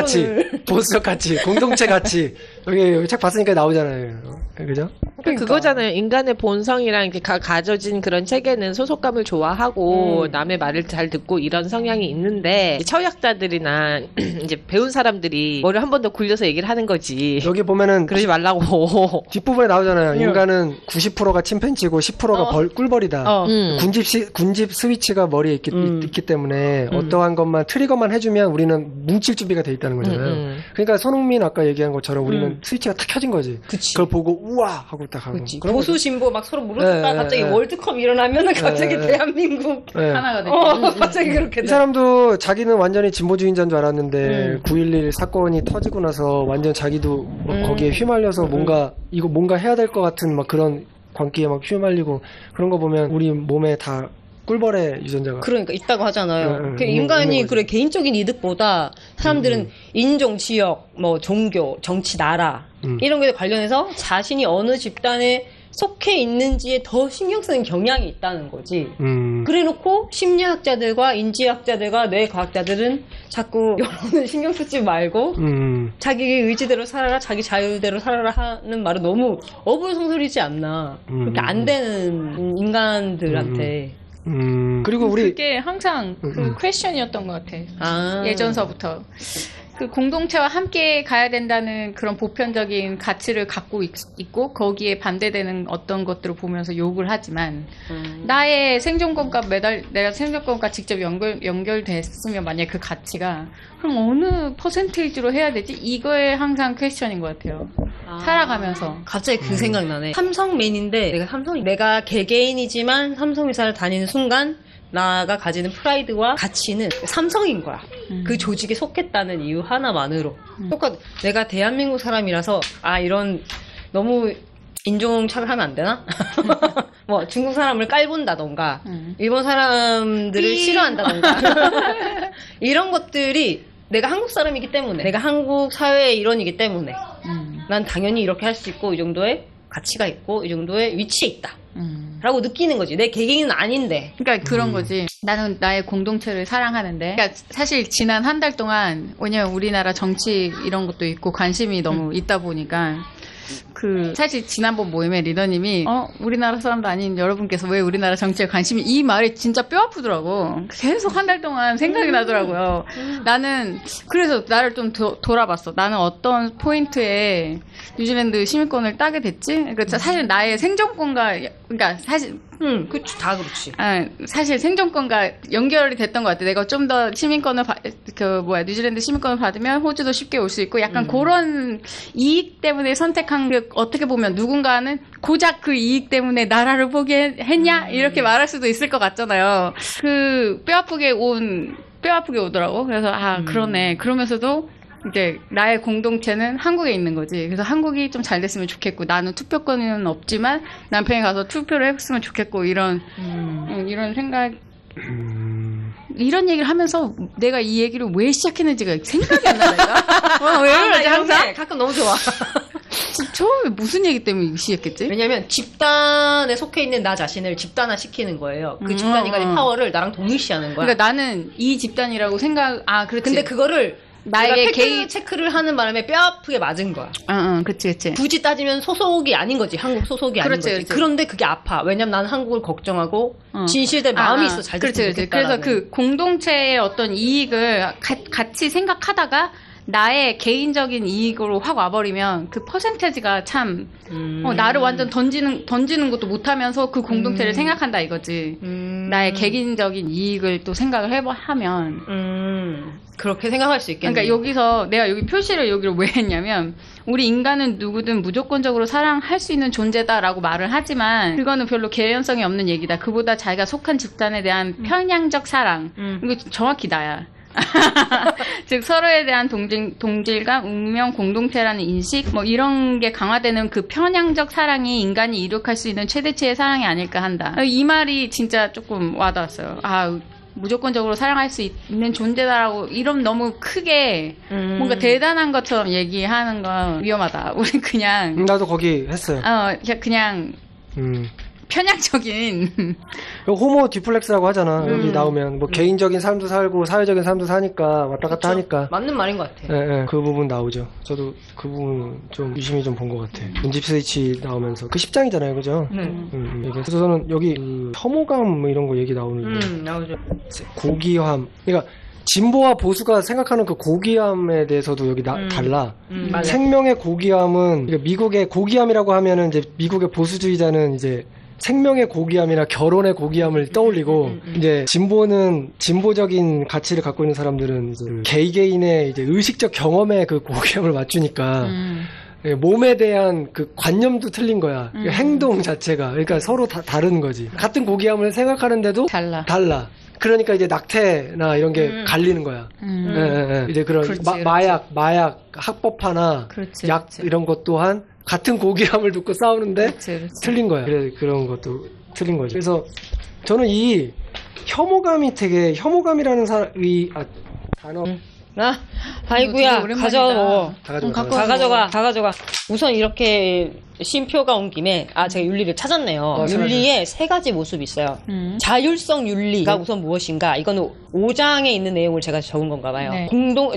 가치, 공동체 가치. 여기 책 봤으니까 나오잖아요. 그죠? 그러니까 그거잖아요. 인간의 본성이랑 이렇게 가져진 그런 체계는 소속감을 좋아하고 남의 말을 잘 듣고 이런 성향이 있는데 처약자들이나 이제 배운 사람들이 뭐를 한 번 더 굴려서 얘기를 하는 거지. 여기 보면은 그러지 말라고. 뒷부분에 나오잖아요. 인간은 90%가 침팬지고 10%가 꿀벌이다. 군집 스위치가 머리에 있기 때문에 어떠한 것만 트리거만 해주면 우리는 뭉칠 준비가 돼 있다는 거잖아요. 그러니까 손흥민 아까 얘기한 것처럼 우리는 스위치가 탁 켜진 거지. 그치. 그걸 보고 우와 하고 딱 하고. 보수 진보 막 서로 물어뜯다가 갑자기 월드컵 일어나면은 갑자기 대한민국 하나가 되죠. 갑자기 그렇게 돼. 이 사람도 자기는 완전히 진보주의자인 줄 알았는데 9.11 사건이 터지고 나서 완전 자기도 거기에 휘말려서 뭔가 해야 될 것 같은 막 그런 광기에 막 휘말리고 그런 거 보면 우리 몸에 다 꿀벌의 유전자가 그러니까 있다고 하잖아요. 인간이 그래 개인적인 이득보다 사람들은 인종, 지역, 뭐 종교, 정치, 나라 이런 거에 관련해서 자신이 어느 집단에 속해 있는지에 더 신경 쓰는 경향이 있다는 거지. 그래놓고 심리학자들과 인지학자들과 뇌과학자들은 자꾸 여론을 신경 쓰지 말고 자기 의지대로 살아라, 자기 자유대로 살아라 하는 말은 너무 어불성설이지 않나. 그렇게 안 되는 인간들한테. 그리고 그게 항상 그 퀘션이었던 것 같아. 예전서부터. 그 공동체와 함께 가야 된다는 그런 보편적인 가치를 갖고 있고 거기에 반대되는 어떤 것들을 보면서 욕을 하지만 나의 생존권과 내가 생존권과 직접 연결됐으면 만약에 그 가치가 그럼 어느 퍼센테이지로 해야 되지? 이거에 항상 퀘스천인 것 같아요. 살아가면서. 갑자기 그 생각나네. 삼성맨인데 내가 개개인이지만 삼성회사를 다니는 순간 나가 가지는 프라이드와 가치는 삼성인 거야. 그 조직에 속했다는 이유 하나만으로. 똑같. 내가 대한민국 사람이라서 이런 너무 인종차별하면 안 되나? 뭐 중국 사람을 깔본다던가 일본 사람들을 싫어한다던가 이런 것들이 내가 한국 사람이기 때문에 내가 한국 사회의 일원이기 때문에 난 당연히 이렇게 할 수 있고 이 정도의 가치가 있고 이 정도의 위치에 있다. 라고 느끼는 거지. 내 개개인은 아닌데. 그러니까 그런 거지. 나는 나의 공동체를 사랑하는데. 그러니까 사실 지난 한 달 동안 왜냐면 우리나라 정치 이런 것도 있고 관심이 너무 있다 보니까 사실 지난번 모임에 리더님이 우리나라 사람도 아닌 여러분께서 왜 우리나라 정치에 관심이 이 말이 진짜 뼈 아프더라고. 계속 한 달 동안 생각이 나더라고요. 나는 그래서 나를 좀 돌아봤어. 나는 어떤 포인트에 뉴질랜드 시민권을 따게 됐지? 그러니까 사실 나의 생존권과 그러니까 사실 그치, 다 그렇지. 사실 생존권과 연결이 됐던 것 같아. 내가 좀 더 시민권을 뉴질랜드 시민권을 받으면 호주도 쉽게 올 수 있고 약간 그런 이익 때문에 선택한 게 어떻게 보면 누군가는 고작 그 이익 때문에 나라를 보게 했냐? 이렇게 말할 수도 있을 것 같잖아요. 뼈 아프게 오더라고. 그래서 그러네. 그러면서도 이제 나의 공동체는 한국에 있는 거지. 그래서 한국이 좀 잘 됐으면 좋겠고 나는 투표권은 없지만 남편이 가서 투표를 했으면 좋겠고 이런 생각. 이런 얘기를 하면서 내가 이 얘기를 왜 시작했는지가 생각이 안 나니까. 왜 그러지 항상? 가끔 너무 좋아. 처음에 무슨 얘기 때문에 유시했겠지? 왜냐면 집단에 속해 있는 나 자신을 집단화 시키는 거예요. 그 집단이 가진 파워를 나랑 동일시하는 거야. 그러니까 나는 이 집단이라고 그렇지. 근데 그거를 나에게 팩트 체크를 하는 바람에 뼈 아프게 맞은 거야. 그치. 굳이 따지면 소속이 아닌 거지. 한국 소속이 아닌 거지. 그렇지. 그런데 그게 아파. 왜냐면 나는 한국을 걱정하고 진실된 마음이 있어. 잘 됐으면 그렇지. 좋겠다라는. 그래서 그 공동체의 어떤 이익을 같이 생각하다가 나의 개인적인 이익으로 확 와버리면 그 퍼센테이지가 참 나를 완전 던지는 것도 못하면서 그 공동체를 생각한다 이거지. 나의 개인적인 이익을 또 생각을 하면 그렇게 생각할 수 있겠네. 그러니까 여기서 내가 여기 표시를 여기로 왜 했냐면 우리 인간은 누구든 무조건적으로 사랑할 수 있는 존재다라고 말을 하지만 그거는 별로 개연성이 없는 얘기다. 그보다 자기가 속한 집단에 대한 편향적 사랑. 이거 정확히 나야. 즉 서로에 대한 동질감, 운명, 공동체라는 인식 뭐 이런 게 강화되는 그 편향적 사랑이 인간이 이룩할 수 있는 최대치의 사랑이 아닐까 한다. 이 말이 진짜 조금 와닿았어요. 무조건적으로 사랑할 수 있는 존재다라고 이런 너무 크게 뭔가 대단한 것처럼 얘기하는 건 위험하다. 우리 그냥 나도 거기 했어요. 그냥 편향적인 호모 디플렉스라고 하잖아. 여기 나오면 뭐 개인적인 삶도 살고 사회적인 삶도 사니까 왔다 갔다 하니까 맞는 말인 것 같아. 예, 그 부분 나오죠. 저도 그 부분 좀 유심히 좀 본 것 같아. 은집 스위치 나오면서 그 10장이잖아요, 그죠? 그래서 저는 여기 그 혐오감 뭐 이런 거 얘기 나오는데 나오죠. 고귀함. 그러니까 진보와 보수가 생각하는 그 고귀함에 대해서도 여기 달라. 생명의 고귀함은 그러니까 미국의 고귀함이라고 하면은 이제 미국의 보수주의자는 이제 생명의 고귀함이나 결혼의 고귀함을 떠올리고 이제 진보는 진보적인 가치를 갖고 있는 사람들은 이제 개개인의 이제 의식적 경험에 그 고귀함을 맞추니까 몸에 대한 그 관념도 틀린 거야. 행동 자체가 그러니까 서로 다른 거지. 같은 고귀함을 생각하는데도 달라. 그러니까 이제 낙태나 이런 게 갈리는 거야. 이제 그런 그렇지, 마약 합법화나 그렇지, 약 그렇지. 이런 것 또한 같은 고귀함을 두고 싸우는데 그렇지. 틀린 거야. 그런 것도 틀린 거죠. 그래서 저는 이 혐오감이라는 단어 아이고야, 오랜만이다. 가져와. 다 가져가. 우선 이렇게 쉼표가 온 김에 제가 윤리를 찾았네요. 윤리에 세 가지 모습이 있어요. 자율성 윤리가 우선 무엇인가? 이거는 5장에 있는 내용을 제가 적은 건가 봐요. 네.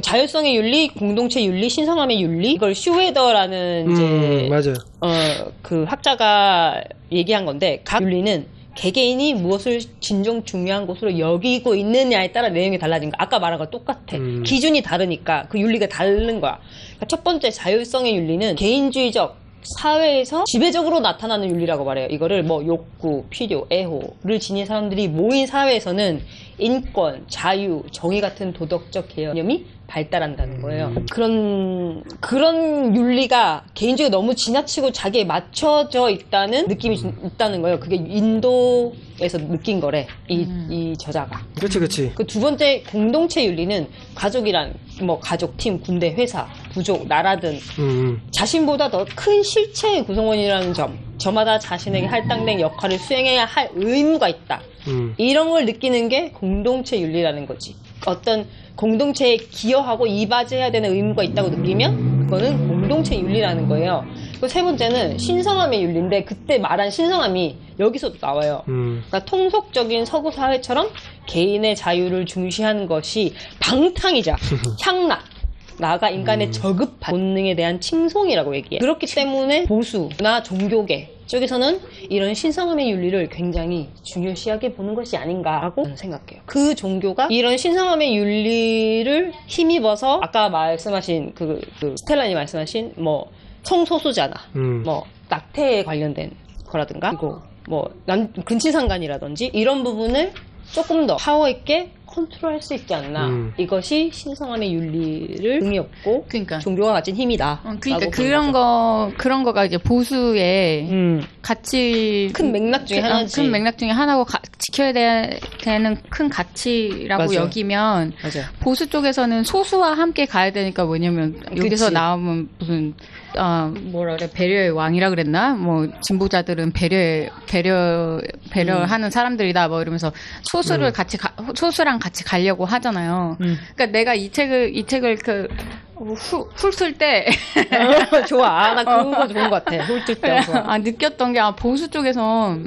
자율성의 윤리, 공동체 윤리, 신성함의 윤리. 이걸 슈웨더라는 이제 맞아요. 그 학자가 얘기한 건데 각 윤리는 개개인이 무엇을 진정 중요한 것으로 여기고 있느냐에 따라 내용이 달라진 거. 아까 말한 거 똑같아. 기준이 다르니까 그 윤리가 다른 거야. 그러니까 첫 번째 자율성의 윤리는 개인주의적 사회에서 지배적으로 나타나는 윤리라고 말해요. 이거를 뭐 욕구, 필요, 애호를 지닌 사람들이 모인 사회에서는 인권, 자유, 정의 같은 도덕적 개념이 발달한다는 거예요. 그런 윤리가 개인적으로 너무 지나치고 자기에 맞춰져 있다는 느낌이 있다는 거예요. 그게 인도에서 느낀 거래. 이 저자가. 그렇지. 그 두 번째 공동체 윤리는 가족이란 뭐 가족, 팀, 군대, 회사, 부족, 나라 등 자신보다 더 큰 실체의 구성원이라는 점. 저마다 자신에게 할당된 역할을 수행해야 할 의무가 있다. 이런 걸 느끼는 게 공동체 윤리라는 거지. 어떤 공동체에 기여하고 이바지해야 되는 의무가 있다고 느끼면 그거는 공동체 윤리라는 거예요. 그 세 번째는 신성함의 윤리인데 그때 말한 신성함이 여기서도 나와요. 그러니까 통속적인 서구 사회처럼 개인의 자유를 중시하는 것이 방탕이자 향락, 나아가 인간의 저급한 본능에 대한 칭송이라고 얘기해요. 그렇기 때문에 보수나 종교계 쪽에서는 이런 신성함의 윤리를 굉장히 중요시하게 보는 것이 아닌가라고 생각해요. 그 종교가 이런 신성함의 윤리를 힘입어서 아까 말씀하신 스텔라님 말씀하신 뭐 성소수자나 뭐 낙태에 관련된 거라든가 그리고 뭐 근친상간이라든지 이런 부분을 조금 더 파워 있게 컨트롤할 수 있지 않나. 이것이 신성함의 윤리를 의미 없고 그러니까 종교가 가진 힘이다. 그러니까 그런 거가 이제 보수의 가치 큰 맥락 중에 하나지. 큰 맥락 중에 하나고 지켜야 되는 큰 가치라고 맞아요. 여기면 맞아요. 보수 쪽에서는 소수와 함께 가야 되니까 뭐냐면 여기서 그치. 나오면 무슨 뭐라 그래 배려의 왕이라 그랬나? 뭐 진보자들은 배려하는 사람들이다 뭐 이러면서 소수랑 같이 가려고 하잖아요. 그러니까 내가 이 책을 훑을 때 좋아. 나 그거 좋은 것 같아. 훑을 때. 좋아. 느꼈던 게 보수 쪽에서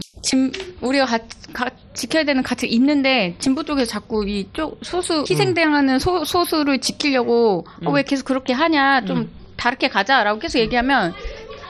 우리가 지켜야 되는 가치 있는데 진보 쪽에서 자꾸 이쪽 소수 희생당하는 소수를 지키려고 왜 계속 그렇게 하냐 좀 다르게 가자라고 계속 얘기하면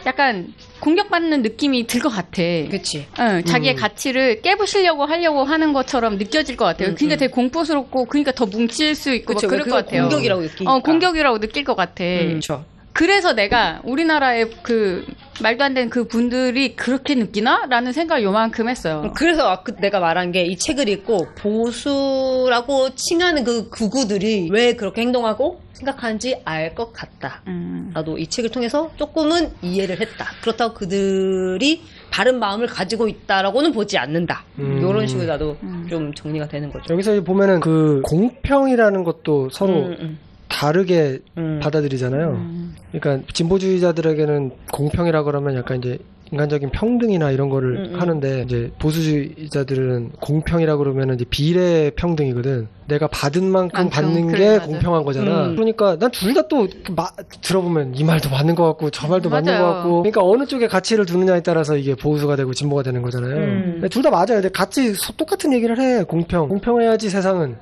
약간 공격받는 느낌이 들 것 같아. 그치. 자기의 가치를 깨부시려고 하려고 하는 것처럼 느껴질 것 같아요. 그러니까 되게 공포스럽고, 그러니까 더 뭉칠 수 있고, 막 그럴 것 같아요. 공격이라고 느끼니까. 공격이라고 느낄 것 같아. 그렇죠. 그래서 내가 우리나라의 그 말도 안 되는 그 분들이 그렇게 느끼나? 라는 생각을 요만큼 했어요. 그래서 내가 말한 게 이 책을 읽고 보수라고 칭하는 그 극우들이 왜 그렇게 행동하고 생각하는지 알 것 같다. 나도 이 책을 통해서 조금은 이해를 했다. 그렇다고 그들이 바른 마음을 가지고 있다라고는 보지 않는다. 이런 식으로 나도 좀 정리가 되는 거죠. 여기서 보면은 그 공평이라는 것도 서로 다르게 받아들이잖아요. 그러니까 진보주의자들에게는 공평이라 그러면 약간 이제 인간적인 평등이나 이런 거를 하는데, 이제 보수주의자들은 공평이라 그러면 이제 비례 평등이거든. 내가 받은 만큼 받는 게 맞아. 공평한 거잖아. 그러니까 난 둘 다 또 들어보면 이 말도 맞는 것 같고 저 말도 맞는 것 같고. 그러니까 어느 쪽에 가치를 두느냐에 따라서 이게 보수가 되고 진보가 되는 거잖아요. 둘 다 맞아요. 근데 같이 똑같은 얘기를 해. 공평해야지 세상은.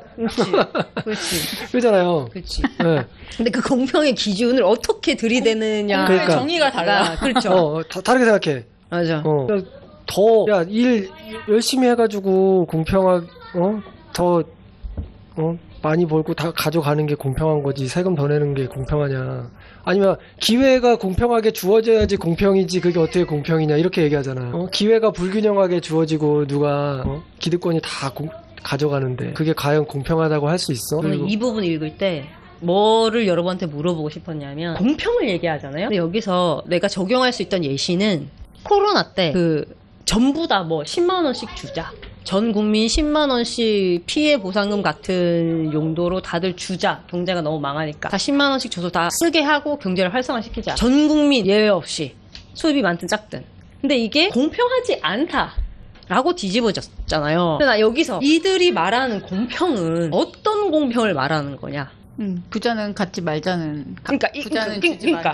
그렇지. 그러잖아요. 그렇지. 네. 근데 그 공평의 기준을 어떻게 들이대느냐. 그러니까. 정의가 달라. 그렇죠. 다르게 생각해. 맞아. 일 열심히 해가지고 더 많이 벌고 다 가져가는 게 공평한 거지, 세금 더 내는 게 공평하냐. 아니면 기회가 공평하게 주어져야지 공평이지, 그게 어떻게 공평이냐, 이렇게 얘기하잖아. 기회가 불균형하게 주어지고 누가 기득권이 다 가져가는데 그게 과연 공평하다고 할 수 있어? 저는 이 부분 읽을 때 뭐를 여러분한테 물어보고 싶었냐면, 공평을 얘기하잖아요. 근데 여기서 내가 적용할 수 있던 예시는 코로나 때 전부 다 10만 원씩 주자, 전 국민 10만 원씩 피해 보상금 같은 용도로 다들 주자, 경제가 너무 망하니까 다 10만 원씩 줘서 다 쓰게 하고 경제를 활성화시키자, 전 국민 예외 없이 수입이 많든 작든. 근데 이게 공평하지 않다 라고 뒤집어졌잖아요. 근데 나 여기서 이들이 말하는 공평은 어떤 공평을 말하는 거냐. 부자는 갖지 말자는. 그러니까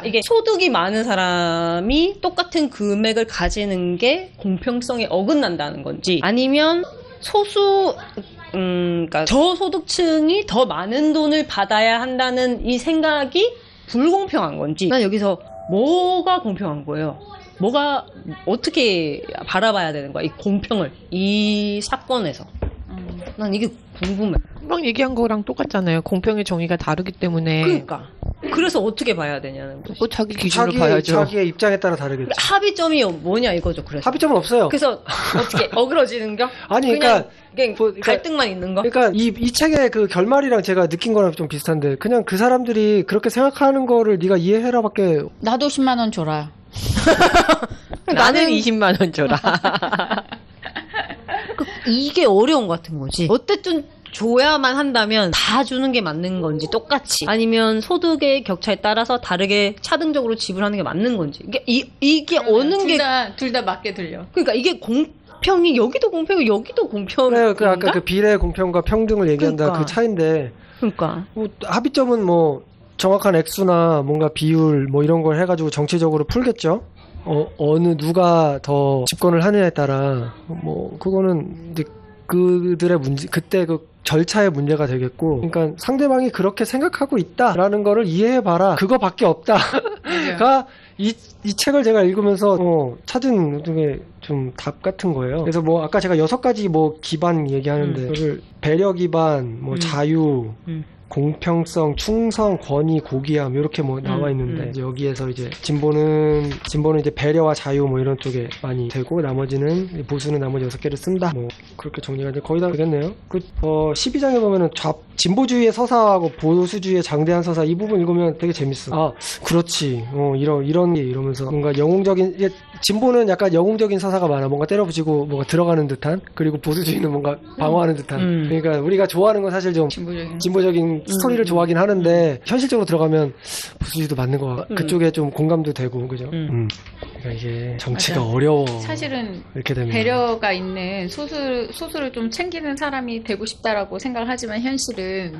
이게 소득이 많은 사람이 똑같은 금액을 가지는 게 공평성에 어긋난다는 건지, 아니면 그러니까 저소득층이 더 많은 돈을 받아야 한다는 이 생각이 불공평한 건지, 난 여기서 뭐가 공평한 거예요? 뭐가 어떻게 바라봐야 되는 거야? 이 공평을 이 사건에서. 난 이게 궁금해. 막 얘기한 거랑 똑같잖아요. 공평의 정의가 다르기 때문에. 그러니까. 그래서 어떻게 봐야 되냐는 거지. 뭐 자기 기준으로 봐야죠. 자기의 입장에 따라 다르겠지. 합의점이 뭐냐 이거죠. 그래서 합의점은 없어요. 그래서 어떻게 어그러지는 거? 아니, 그러니까 갈등만 있는 거? 그러니까 이 책의 그 결말이랑 제가 느낀 거랑 좀 비슷한데, 그냥 그 사람들이 그렇게 생각하는 거를 네가 이해해라밖에. 나도 10만 원 줘라. 나는 20만 원 줘라. 이게 어려운 것 같은 거지. 어쨌든 줘야만 한다면 다 주는 게 맞는 건지, 똑같이, 아니면 소득의 격차에 따라서 다르게 차등적으로 지불하는 게 맞는 건지, 이게 어느 게 둘 다 맞게 들려. 그러니까 이게 공평이 여기도 공평이고 여기도 공평. 그래요. 아까 그 비례 공평과 평등을 얘기한다. 그러니까. 그 차이인데. 그러니까 합의점은 정확한 액수나 뭔가 비율 이런 걸 해가지고 정치적으로 풀겠죠. 누가 더 집권을 하느냐에 따라 그거는 이제 그들의 문제, 그때 그 절차의 문제가 되겠고, 그러니까 상대방이 그렇게 생각하고 있다라는 거를 이해해봐라, 그거밖에 없다가 이 책을 제가 읽으면서 찾은 중에 좀 답 같은 거예요. 그래서 아까 제가 6가지 기반 얘기하는데, 그걸 배려 기반, 자유, 공평성, 충성, 권위, 고귀함, 이렇게 나와 있는데, 이제 여기에서 이제 진보는 이제 배려와 자유 이런 쪽에 많이 되고, 나머지는, 보수는 나머지 6개를 쓴다. 그렇게 정리가 이제 거의 다 되겠네요. 12장에 보면은 진보주의의 서사하고 보수주의의 장대한 서사, 이 부분 읽으면 되게 재밌어. 아, 그렇지. 이런 게, 이러면서 뭔가 영웅적인, 진보는 약간 영웅적인 서사가 많아. 뭔가 때려부시고 뭔가 들어가는 듯한, 그리고 보수주의는 뭔가 방어하는 듯한. 그러니까 우리가 좋아하는 건 사실 좀 진보적인 스토리를 좋아하긴 하는데, 현실적으로 들어가면 보수주의도 맞는 거 같고, 그쪽에 좀 공감도 되고, 그죠? 그러니까 이게 정치가 맞아. 어려워. 사실은 이렇게 되면 배려가 있는 소수를 좀 챙기는 사람이 되고 싶다라고 생각을 하지만, 현실은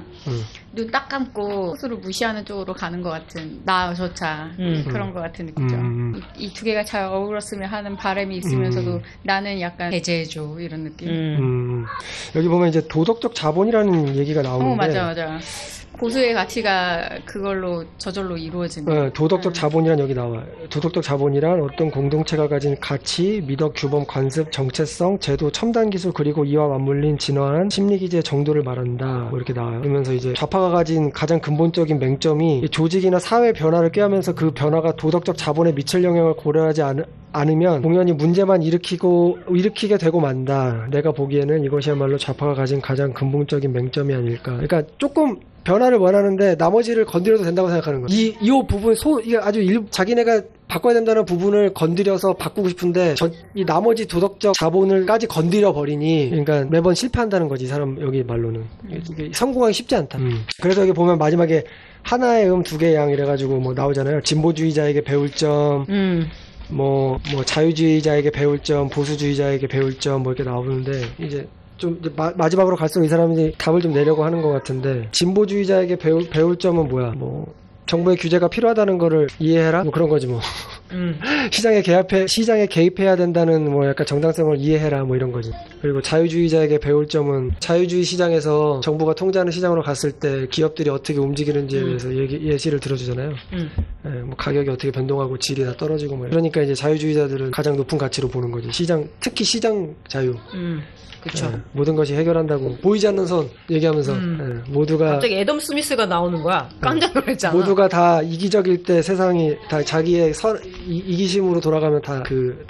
눈 딱 감고 스스로 무시하는 쪽으로 가는 것 같은 나조차 그런 것 같은 느낌이죠. 이 두 개가 잘 어우렀으면 하는 바람이 있으면서도 나는 약간 배제해줘 이런 느낌. 여기 보면 이제 도덕적 자본이라는 얘기가 나오는데 맞아. 고수의 가치가 그걸로 저절로 이루어지는. 네, 도덕적 자본이란 여기 나와요. 도덕적 자본이란 어떤 공동체가 가진 가치, 미덕, 규범, 관습, 정체성, 제도, 첨단 기술 그리고 이와 맞물린 진화한 심리기제의 정도를 말한다. 뭐 이렇게 나와요. 그러면서 이제 좌파가 가진 가장 근본적인 맹점이 조직이나 사회 변화를 꾀하면서 그 변화가 도덕적 자본에 미칠 영향을 고려하지 않으면 공연히 문제만 일으키게 되고 만다. 내가 보기에는 이것이야말로 좌파가 가진 가장 근본적인 맹점이 아닐까. 그러니까 조금 변화를 원하는데 나머지를 건드려도 된다고 생각하는 거예요. 이 부분 이게 아주 자기네가 바꿔야 된다는 부분을 건드려서 바꾸고 싶은데 이 나머지 도덕적 자본을까지 건드려 버리니 그러니까 매번 실패한다는 거지. 이 사람 여기 말로는 이게 성공하기 쉽지 않다. 그래서 여기 보면 마지막에 하나의 두 개의 양 이래가지고 뭐 나오잖아요. 진보주의자에게 배울 점. 뭐 자유주의자에게 배울 점, 보수주의자에게 배울 점 뭐 이렇게 나오는데 이제 좀 마지막으로 갈수록 이 사람이 답을 좀 내려고 하는 것 같은데 진보주의자에게 배울 점은 뭐야? 뭐 정부의 규제가 필요하다는 거를 이해해라? 뭐 그런 거지 뭐. 시장에 개입해야 된다는 뭐 약간 정당성을 이해해라 뭐 이런 거지. 그리고 자유주의자에게 배울 점은 자유주의 시장에서 정부가 통제하는 시장으로 갔을 때 기업들이 어떻게 움직이는지에 대해서 예시를 들어주잖아요. 뭐 가격이 어떻게 변동하고 질이 다 떨어지고 뭐. 그러니까 이제 자유주의자들은 가장 높은 가치로 보는 거지. 특히 시장 자유. 그쵸. 모든 것이 해결한다고 보이지 않는 선 얘기하면서 모두가 갑자기 애덤 스미스가 나오는 거야. 깜짝 놀랐잖아. 모두가 다 이기적일 때 세상이 다 자기의 이기심으로 돌아가면 다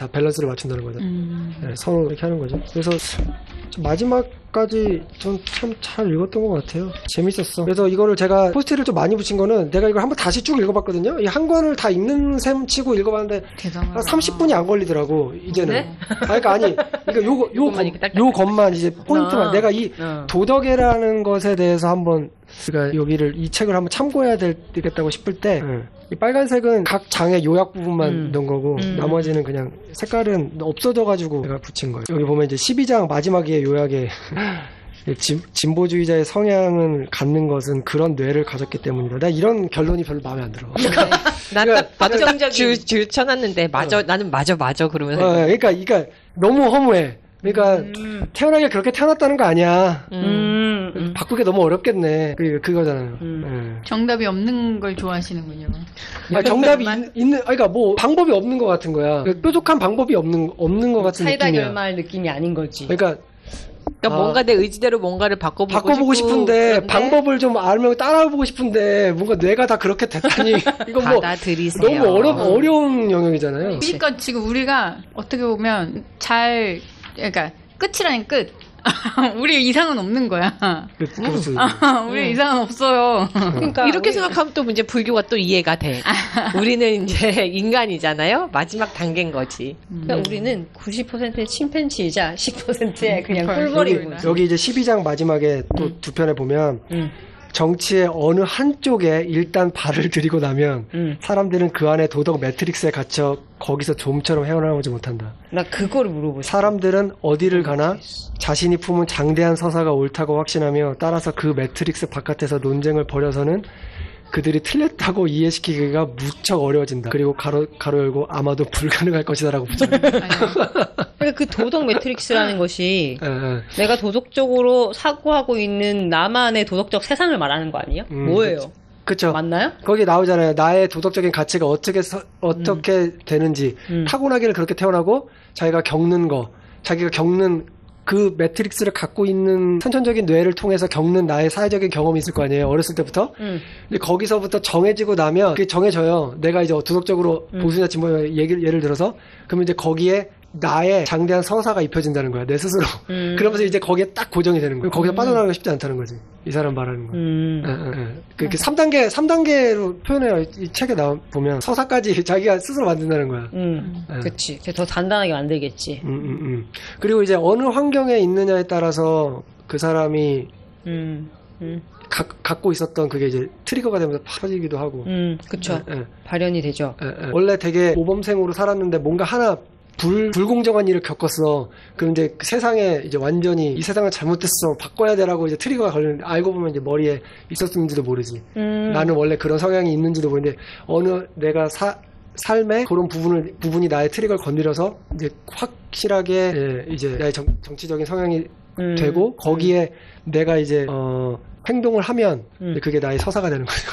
밸런스를 맞춘다는 거죠. 서로 이렇게 하는 거죠. 그래서 마지막까지 전 참 잘 읽었던 것 같아요. 재밌었어. 그래서 이거를 제가 포스트를 좀 많이 붙인 거는 내가 이걸 한번 다시 쭉 읽어봤거든요. 이 한 권을 다 읽는 셈 치고 읽어봤는데 대단하다. 30분이 안 걸리더라고 이제는. 네? 그러니까 요 것만 이제 포인트만 내가 이 도덕이라는 것에 대해서 한번 그러니까 이 책을 한번 참고해야 되겠다고 싶을 때 이 빨간색은 각 장의 요약 부분만 넣은 거고 나머지는 그냥 색깔은 없어져가지고 내가 붙인 거예요. 여기 보면 이제 12장 마지막에 요약에 진보주의자의 성향을 갖는 것은 그런 뇌를 가졌기 때문이다. 나 이런 결론이 별로 마음에 안 들어. 난 딱 봐도 줄 쳐놨는데 나는 맞아 그러면서. 그러니까 너무 허무해. 그러니까 태어나기가 그렇게 태어났다는 거 아니야. 바꾸기 너무 어렵겠네. 그거잖아요. 정답이 없는 걸 좋아하시는군요. 정답이 그러니까 뭐 방법이 없는 것 같은 거야. 뾰족한 방법이 없는 것 같은 사이다 느낌이야. 결말 느낌이 아닌 거지. 그러니까 뭔가 내 의지대로 뭔가를 바꿔보고 싶은데 그런데... 방법을 좀 알면 따라해보고 싶은데 뭔가 뇌가 다 그렇게 됐다니 이건 뭐 받아들이세요. 너무 어려운 영역이잖아요. 그러니까 지금 우리가 어떻게 보면 그러니까 끝이라는 끝. 우리 이상은 없는 거야. 우리 이상은 없어요. 그러니까 이렇게 생각하면 또 이제 불교가 또 이해가 돼. 우리는 이제 인간이잖아요. 마지막 단계인 거지. 그러니까 우리는 90%의 침팬지이자 10%의 그냥 꿀벌이고. 여기 이제 12장 마지막에 또 두 편에 보면 정치의 어느 한쪽에 일단 발을 들이고 나면 사람들은 그 안에 도덕 매트릭스에 갇혀 거기서 좀처럼 헤어나오지 못한다. 나 그거를 물어보고 싶어. 사람들은 어디를 가나 자신이 품은 장대한 서사가 옳다고 확신하며 따라서 그 매트릭스 바깥에서 논쟁을 벌여서는 그들이 틀렸다고 이해시키기가 무척 어려워진다. 그리고 가로 열고 아마도 불가능할 것이다라고 붙여요. 그러니까 그 도덕 매트릭스라는 것이 내가 도덕적으로 사고하고 있는 나만의 도덕적 세상을 말하는 거 아니에요? 뭐예요? 그쵸. 맞나요? 거기 나오잖아요. 나의 도덕적인 가치가 어떻게 되는지 타고나기를 그렇게 태어나고 자기가 겪는 그 매트릭스를 갖고 있는 선천적인 뇌를 통해서 겪는 나의 사회적인 경험이 있을 거 아니에요. 어렸을 때부터. 근데 거기서부터 정해지고 나면 그게 정해져요. 내가 이제 도덕적으로 보수냐 진보 예를 들어서 그러면 이제 거기에 나의 장대한 서사가 입혀진다는 거야. 내 스스로. 그러면서 이제 거기에 딱 고정이 되는 거야. 거기서 빠져나가기가 쉽지 않다는 거지. 이 사람 말하는 거. 그렇게 3단계로 표현해요. 이 책에 보면 서사까지 자기가 스스로 만든다는 거야. 그치. 더 단단하게 만들겠지. 그리고 이제 어느 환경에 있느냐에 따라서 그 사람이 갖고 있었던 그게 이제 트리거가 되면서 퍼지기도 하고. 그쵸. 발현이 되죠. 원래 되게 모범생으로 살았는데 뭔가 하나 불공정한 일을 겪었어. 그럼 이제 세상에 이제 완전히 이 세상은 잘못됐어. 바꿔야 되라고 이제 트리거가 걸리는데 알고 보면 이제 머리에 있었는지도 모르지. 나는 원래 그런 성향이 있는지도 모르는데 어느 내가 삶에 그런 부분이 나의 트리거를 건드려서 이제 확실하게 이제 나의 정치적인 성향이 되고 거기에 내가 이제 행동을 하면 그게 나의 서사가 되는 거죠.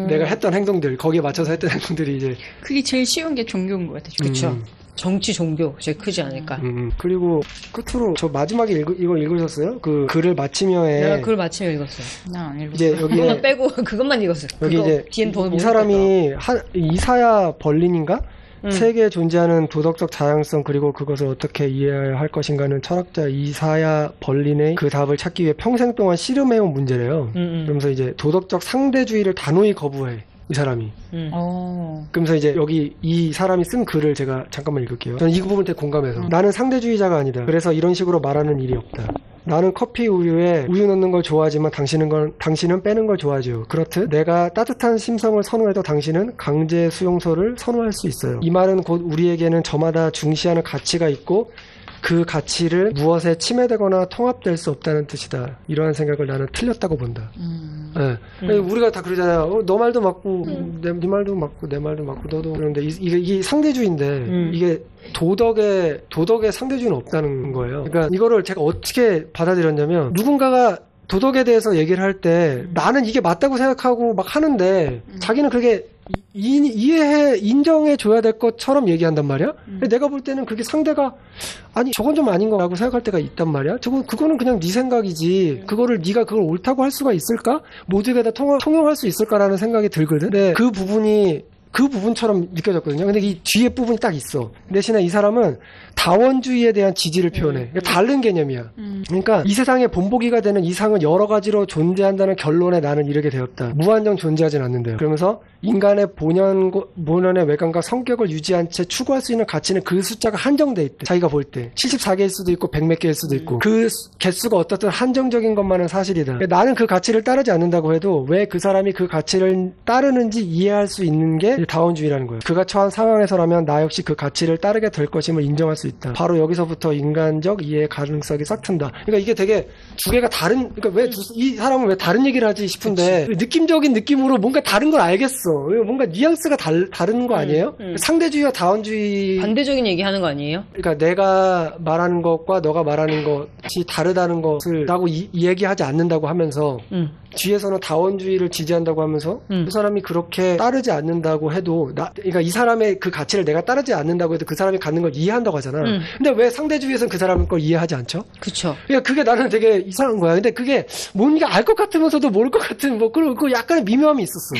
내가 했던 행동들 거기에 맞춰서 했던 행동들이 이제 그게 제일 쉬운 게 종교인 것 같아요. 그렇죠. 정치 종교 제일 크지 않을까. 그리고 끝으로 저 마지막에 이거 읽으셨어요? 그 글을 마치며에 내가 글을 마치며 읽었어요. 나 안 읽었어. 이제 여기에 그것만 빼고 그것만 읽었어요. 여기 그거 이제 뒤엔 더 이 사람이 이사야 벌린인가? 세계에 존재하는 도덕적 다양성 그리고 그것을 어떻게 이해해야 할 것인가는 철학자 이사야 벌린의 그 답을 찾기 위해 평생 동안 씨름해온 문제래요. 그러면서 이제 도덕적 상대주의를 단호히 거부해. 이 사람이. 그러면서 이제 여기 이 사람이 쓴 글을 제가 잠깐만 읽을게요. 저는 이 부분 되게 공감해서. 나는 상대주의자가 아니다. 그래서 이런 식으로 말하는 일이 없다. 나는 커피 우유에 우유 넣는 걸 좋아하지만 당신은 빼는 걸 좋아하죠. 그렇듯 내가 따뜻한 심성을 선호해도 당신은 강제 수용소를 선호할 수 있어요. 이 말은 곧 우리에게는 저마다 중시하는 가치가 있고 그 가치를 무엇에 침해되거나 통합될 수 없다는 뜻이다. 이러한 생각을 나는 틀렸다고 본다. 네. 우리가 다 그러잖아요. 너 말도 맞고 네 말도 맞고 내 말도 맞고 너도 그런데 이게 상대주의인데 이게 도덕의 상대주의는 없다는 거예요. 그러니까 이거를 제가 어떻게 받아들였냐면 누군가가 도덕에 대해서 얘기를 할 때 나는 이게 맞다고 생각하고 막 하는데 자기는 그게 인정해 줘야 될 것처럼 얘기한단 말이야. 내가 볼 때는 그게 상대가 아니 저건 좀 아닌 거라고 생각할 때가 있단 말이야. 그거는 그냥 네 생각이지. 그거를 네가 그걸 옳다고 할 수가 있을까? 모두에게 다 통용할 수 있을까라는 생각이 들거든. 근데 그 부분처럼 느껴졌거든요. 근데 이 뒤에 부분이 딱 있어. 대신에 이 사람은 다원주의에 대한 지지를 표현해. 다른 개념이야. 그러니까 이 세상에 본보기가 되는 이상은 여러 가지로 존재한다는 결론에 나는 이르게 되었다. 무한정 존재하진 않는데요. 그러면서 인간의 본연의 외관과 성격을 유지한 채 추구할 수 있는 가치는 그 숫자가 한정돼 있대. 자기가 볼 때 74개일 수도 있고 100몇 개일 수도 있고 그 개수가 어떻든 한정적인 것만은 사실이다. 나는 그 가치를 따르지 않는다고 해도 왜 그 사람이 그 가치를 따르는지 이해할 수 있는 게 다원주의라는 거예요. 그가 처한 상황에서라면 나 역시 그 가치를 따르게 될 것임을 인정할 수 있다. 바로 여기서부터 인간적 이해의 가능성이 싹 튼다. 그러니까 이게 되게 두 개가 다른, 그러니까 왜 이 사람은 왜 다른 얘기를 하지 싶은데 느낌적인 느낌으로 뭔가 다른 걸 알겠어. 뭔가 뉘앙스가 다른 거 아니에요? 상대주의와 다원주의 반대적인 얘기하는 거 아니에요? 그러니까 내가 말하는 것과 너가 말하는 것이 다르다는 것을 라고 얘기하지 않는다고 하면서 뒤에서는 다원주의를 지지한다고 하면서 그 사람이 그렇게 따르지 않는다고 해도 그러니까 이 사람의 그 가치를 내가 따르지 않는다고 해도 그 사람이 갖는 걸 이해한다고 하잖아. 근데 왜 상대주의에서는 그 사람의 걸 이해하지 않죠? 그쵸. 그러니까 그게 나는 되게 이상한 거야. 근데 그게 뭔가 알 것 같으면서도 모를 것 같은 그리고 약간의 미묘함이 있었어.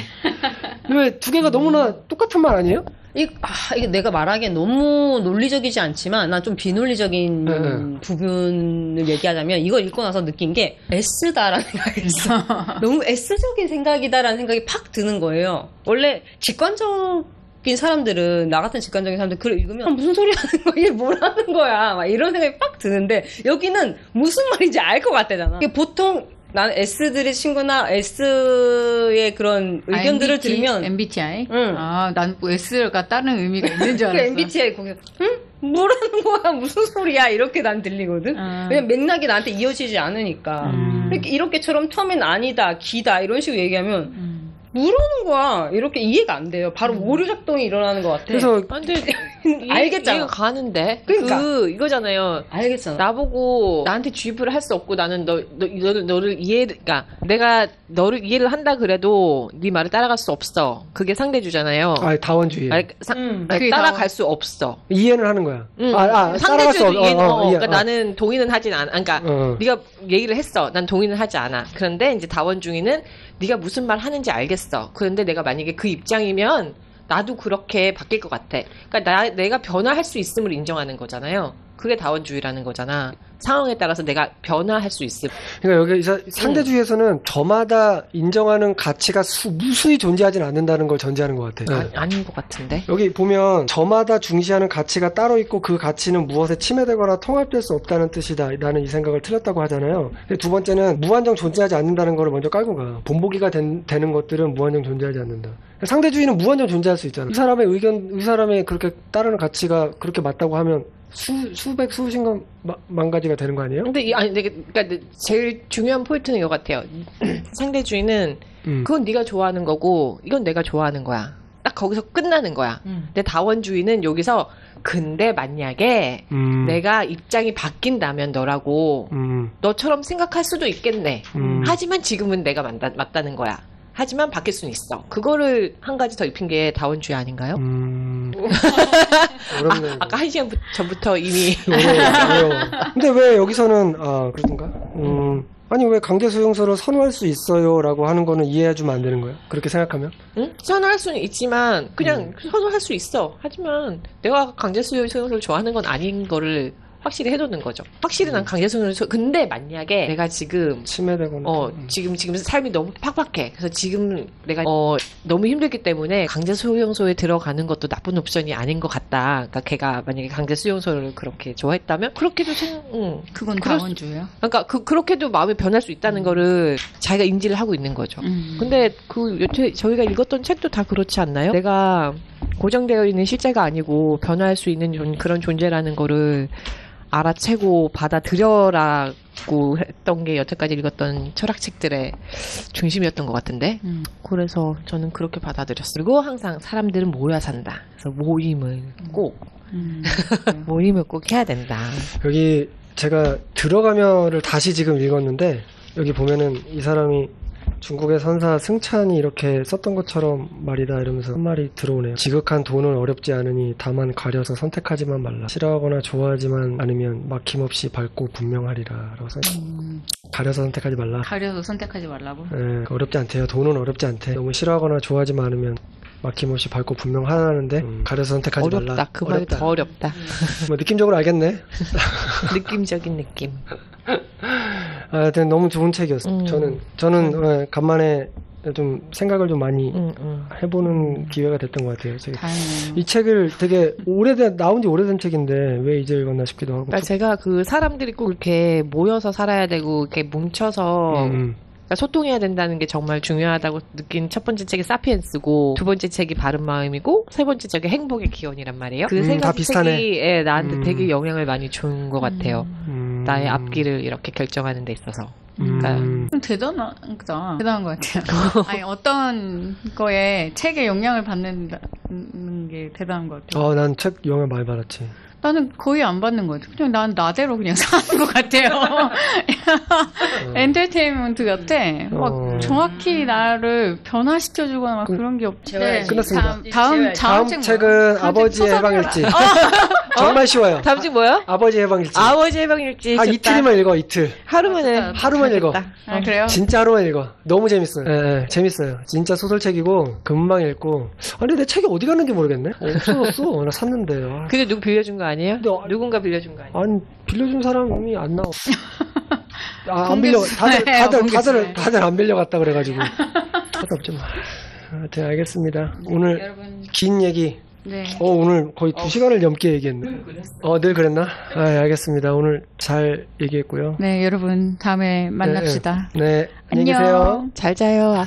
왜 두 개가 너무나 똑같은 말 아니에요? 이게 내가 말하기엔 너무 논리적이지 않지만 난 좀 비논리적인 부분을 얘기하자면 이걸 읽고 나서 느낀 게 S다라는 생각이 있어. 너무 S적인 생각이다라는 생각이 팍 드는 거예요. 원래 직관적인 사람들은 나 같은 직관적인 사람들 글을 읽으면 무슨 소리 하는 거야? 이게 뭐라는 거야? 막 이런 생각이 팍 드는데 여기는 무슨 말인지 알 것 같다잖아. 보통 난 S들의 친구나 S의 그런 의견들을 들으면 MBTI? 난 뭐 S가 다른 의미가 있는 줄 알았어. MBTI 거기서 뭐라는 거야? 무슨 소리야? 이렇게 난 들리거든. 왜냐면 맥락이 나한테 이어지지 않으니까. 이렇게처럼 처음엔 아니다, 기다 이런 식으로 얘기하면 뭐라는 거야? 이렇게 이해가 안 돼요. 바로 오류 작동이 일어나는 것 같아. 그래서 근데 알겠잖아. 이해가 가는데. 그러니까. 이거잖아요. 알겠잖아. 나보고 나한테 주입을 할 수 없고 나는 너를 그러니까 내가 너를 이해를 한다 그래도 네 말을 따라갈 수 없어. 그게 상대주잖아요. 다원주의. 따라갈 수 없어. 이해는 하는 거야. 상대주도 이해는. 그러니까 이해. 나는 동의는 하진 않아. 그러니까 네가 얘기를 했어. 난 동의는 하지 않아. 그런데 이제 다원주의는 네가 무슨 말 하는지 알겠어. 그런데 내가 만약에 그 입장이면 나도 그렇게 바뀔 것 같아. 그러니까 내가 변화할 수 있음을 인정하는 거잖아요. 그게 다원주의라는 거잖아. 상황에 따라서 내가 변화할 수 있을. 그러니까 여기 상대주의에서는 저마다 인정하는 가치가 무수히 존재하진 않는다는 걸 전제하는 것 같아. 아닌 것 같은데. 여기 보면 저마다 중시하는 가치가 따로 있고 그 가치는 무엇에 침해되거나 통합될 수 없다는 뜻이다. 나는 이 생각을 틀렸다고 하잖아요. 두 번째는 무한정 존재하지 않는다는 걸 먼저 깔고 가. 본보기가 되는 것들은 무한정 존재하지 않는다. 상대주의는 무한정 존재할 수 있잖아. 이 사람의 의견, 이 사람의 그렇게 따르는 가치가 그렇게 맞다고 하면 수백, 수십만 가지가 되는 거 아니에요? 근데 그러니까 제일 중요한 포인트는 이거 같아요. 상대주의는 그건 네가 좋아하는 거고 이건 내가 좋아하는 거야. 딱 거기서 끝나는 거야. 근데 다원주의는 여기서 근데 만약에 내가 입장이 바뀐다면 너라고 너처럼 생각할 수도 있겠네. 하지만 지금은 내가 맞다는 거야. 하지만 바뀔 수는 있어. 그거를 한 가지 더 입힌 게 다원주의 아닌가요? 어렵네. 아까 1시간 전부터 이미. 어려워. 근데 왜 여기서는, 그런가? 아니, 왜 강제 수용소를 선호할 수 있어요? 라고 하는 거는 이해해주면 안 되는 거예요? 그렇게 생각하면? 응? 선호할 수는 있지만, 그냥 선호할 수 있어. 하지만, 내가 강제 수용소를 좋아하는 건 아닌 거를 확실히 해놓는 거죠. 확실히 난 강제 수용소, 근데 만약에 내가 지금 침해되거나 지금 삶이 너무 팍팍해. 그래서 지금 내가 너무 힘들기 때문에 강제 수용소에 들어가는 것도 나쁜 옵션이 아닌 것 같다. 그러니까 걔가 만약에 강제 수용소를 그렇게 좋아했다면 그렇게도 그건 다원주의예요. 그러니까 그렇게도 마음이 변할 수 있다는 거를 자기가 인지를 하고 있는 거죠. 근데 저희가 읽었던 책도 다 그렇지 않나요? 내가 고정되어 있는 실제가 아니고 변화할 수 있는 그런 존재라는 거를 알아채고 받아들여라고 했던 게 여태까지 읽었던 철학책들의 중심이었던 것 같은데 그래서 저는 그렇게 받아들였어요. 그리고 항상 사람들은 모여 산다. 그래서 모임을 꼭 해야 된다. 여기 제가 들어가면을 다시 지금 읽었는데 여기 보면은 이 사람이 중국의 선사 승찬이 이렇게 썼던 것처럼 말이다 이러면서 한 말이 들어오네요. 지극한 돈은 어렵지 않으니 다만 가려서 선택하지만 말라. 싫어하거나 좋아하지만 않으면 막힘없이 밝고 분명하리라 라고 써있어요. 가려서 선택하지 말라. 가려서 선택하지 말라고? 네, 어렵지 않대요. 돈은 어렵지 않대. 너무 싫어하거나 좋아하지만 않으면 막힘없이 밝고 분명하다는데 가려서 선택하지 말라. 어렵다. 그 말이 더 어렵다. 뭐 느낌적으로 알겠네. 느낌적인 느낌. 하여튼 너무 좋은 책이었어요. 저는 간만에 좀 생각을 좀 많이 해보는 기회가 됐던 것 같아요. 이 책을 되게 나온 지 오래된 책인데 왜 이제 읽었나 싶기도 하고. 그러니까 제가 그 사람들이 꼭 이렇게 모여서 살아야 되고 이렇게 뭉쳐서 그러니까 소통해야 된다는 게 정말 중요하다고 느낀 첫 번째 책이 사피엔스고 두 번째 책이 바른 마음이고 세 번째 책이 행복의 기원이란 말이에요. 그 세 가지 책이 나한테 되게 영향을 많이 준 것 같아요. 나의 앞길을 이렇게 결정하는 데 있어서. 그러니까 대단하다. 대단한 것 같아요. 아니, 어떤 거에 책에 영향을 받는 게 대단한 것 같아요. 난 책 영향 많이 받았지. 나는 거의 안 받는 것 같아. 그냥 난 나대로 그냥 사는 것 같아요. 엔터테인먼트 같아. 막 정확히 나를 변화시켜주거나 막 그런 게 없지. 끝났습니다. 다음 책은 아버지의 해방일지. 정말 쉬워요. 다음 책 뭐야? 아버지의 해방일지. 아버지의 해방일지. 이틀이면 읽어, 이틀. 하루만 읽어. 그래요? 진짜 하루만 읽어. 너무 재밌어요. 네, 재밌어요. 진짜 소설책이고 금방 읽고. 아니 내 책이 어디 갔는지 모르겠네. 없어졌어. 나 샀는데. 근데 누구 빌려준 거 아니에요? 누군가 빌려준 거 아니에요? 아니 빌려준 사람이 안 나와. 안 빌려. 다들 안 빌려갔다 그래가지고. 없죠. 하여튼 알겠습니다. 오늘 여러분. 긴 얘기. 네. 오늘 거의 2시간을 넘게 얘기했네. 늘 그랬나? 알겠습니다. 오늘 잘 얘기했고요. 네, 여러분 다음에 만납시다. 네, 안녕히 계세요. 잘 자요.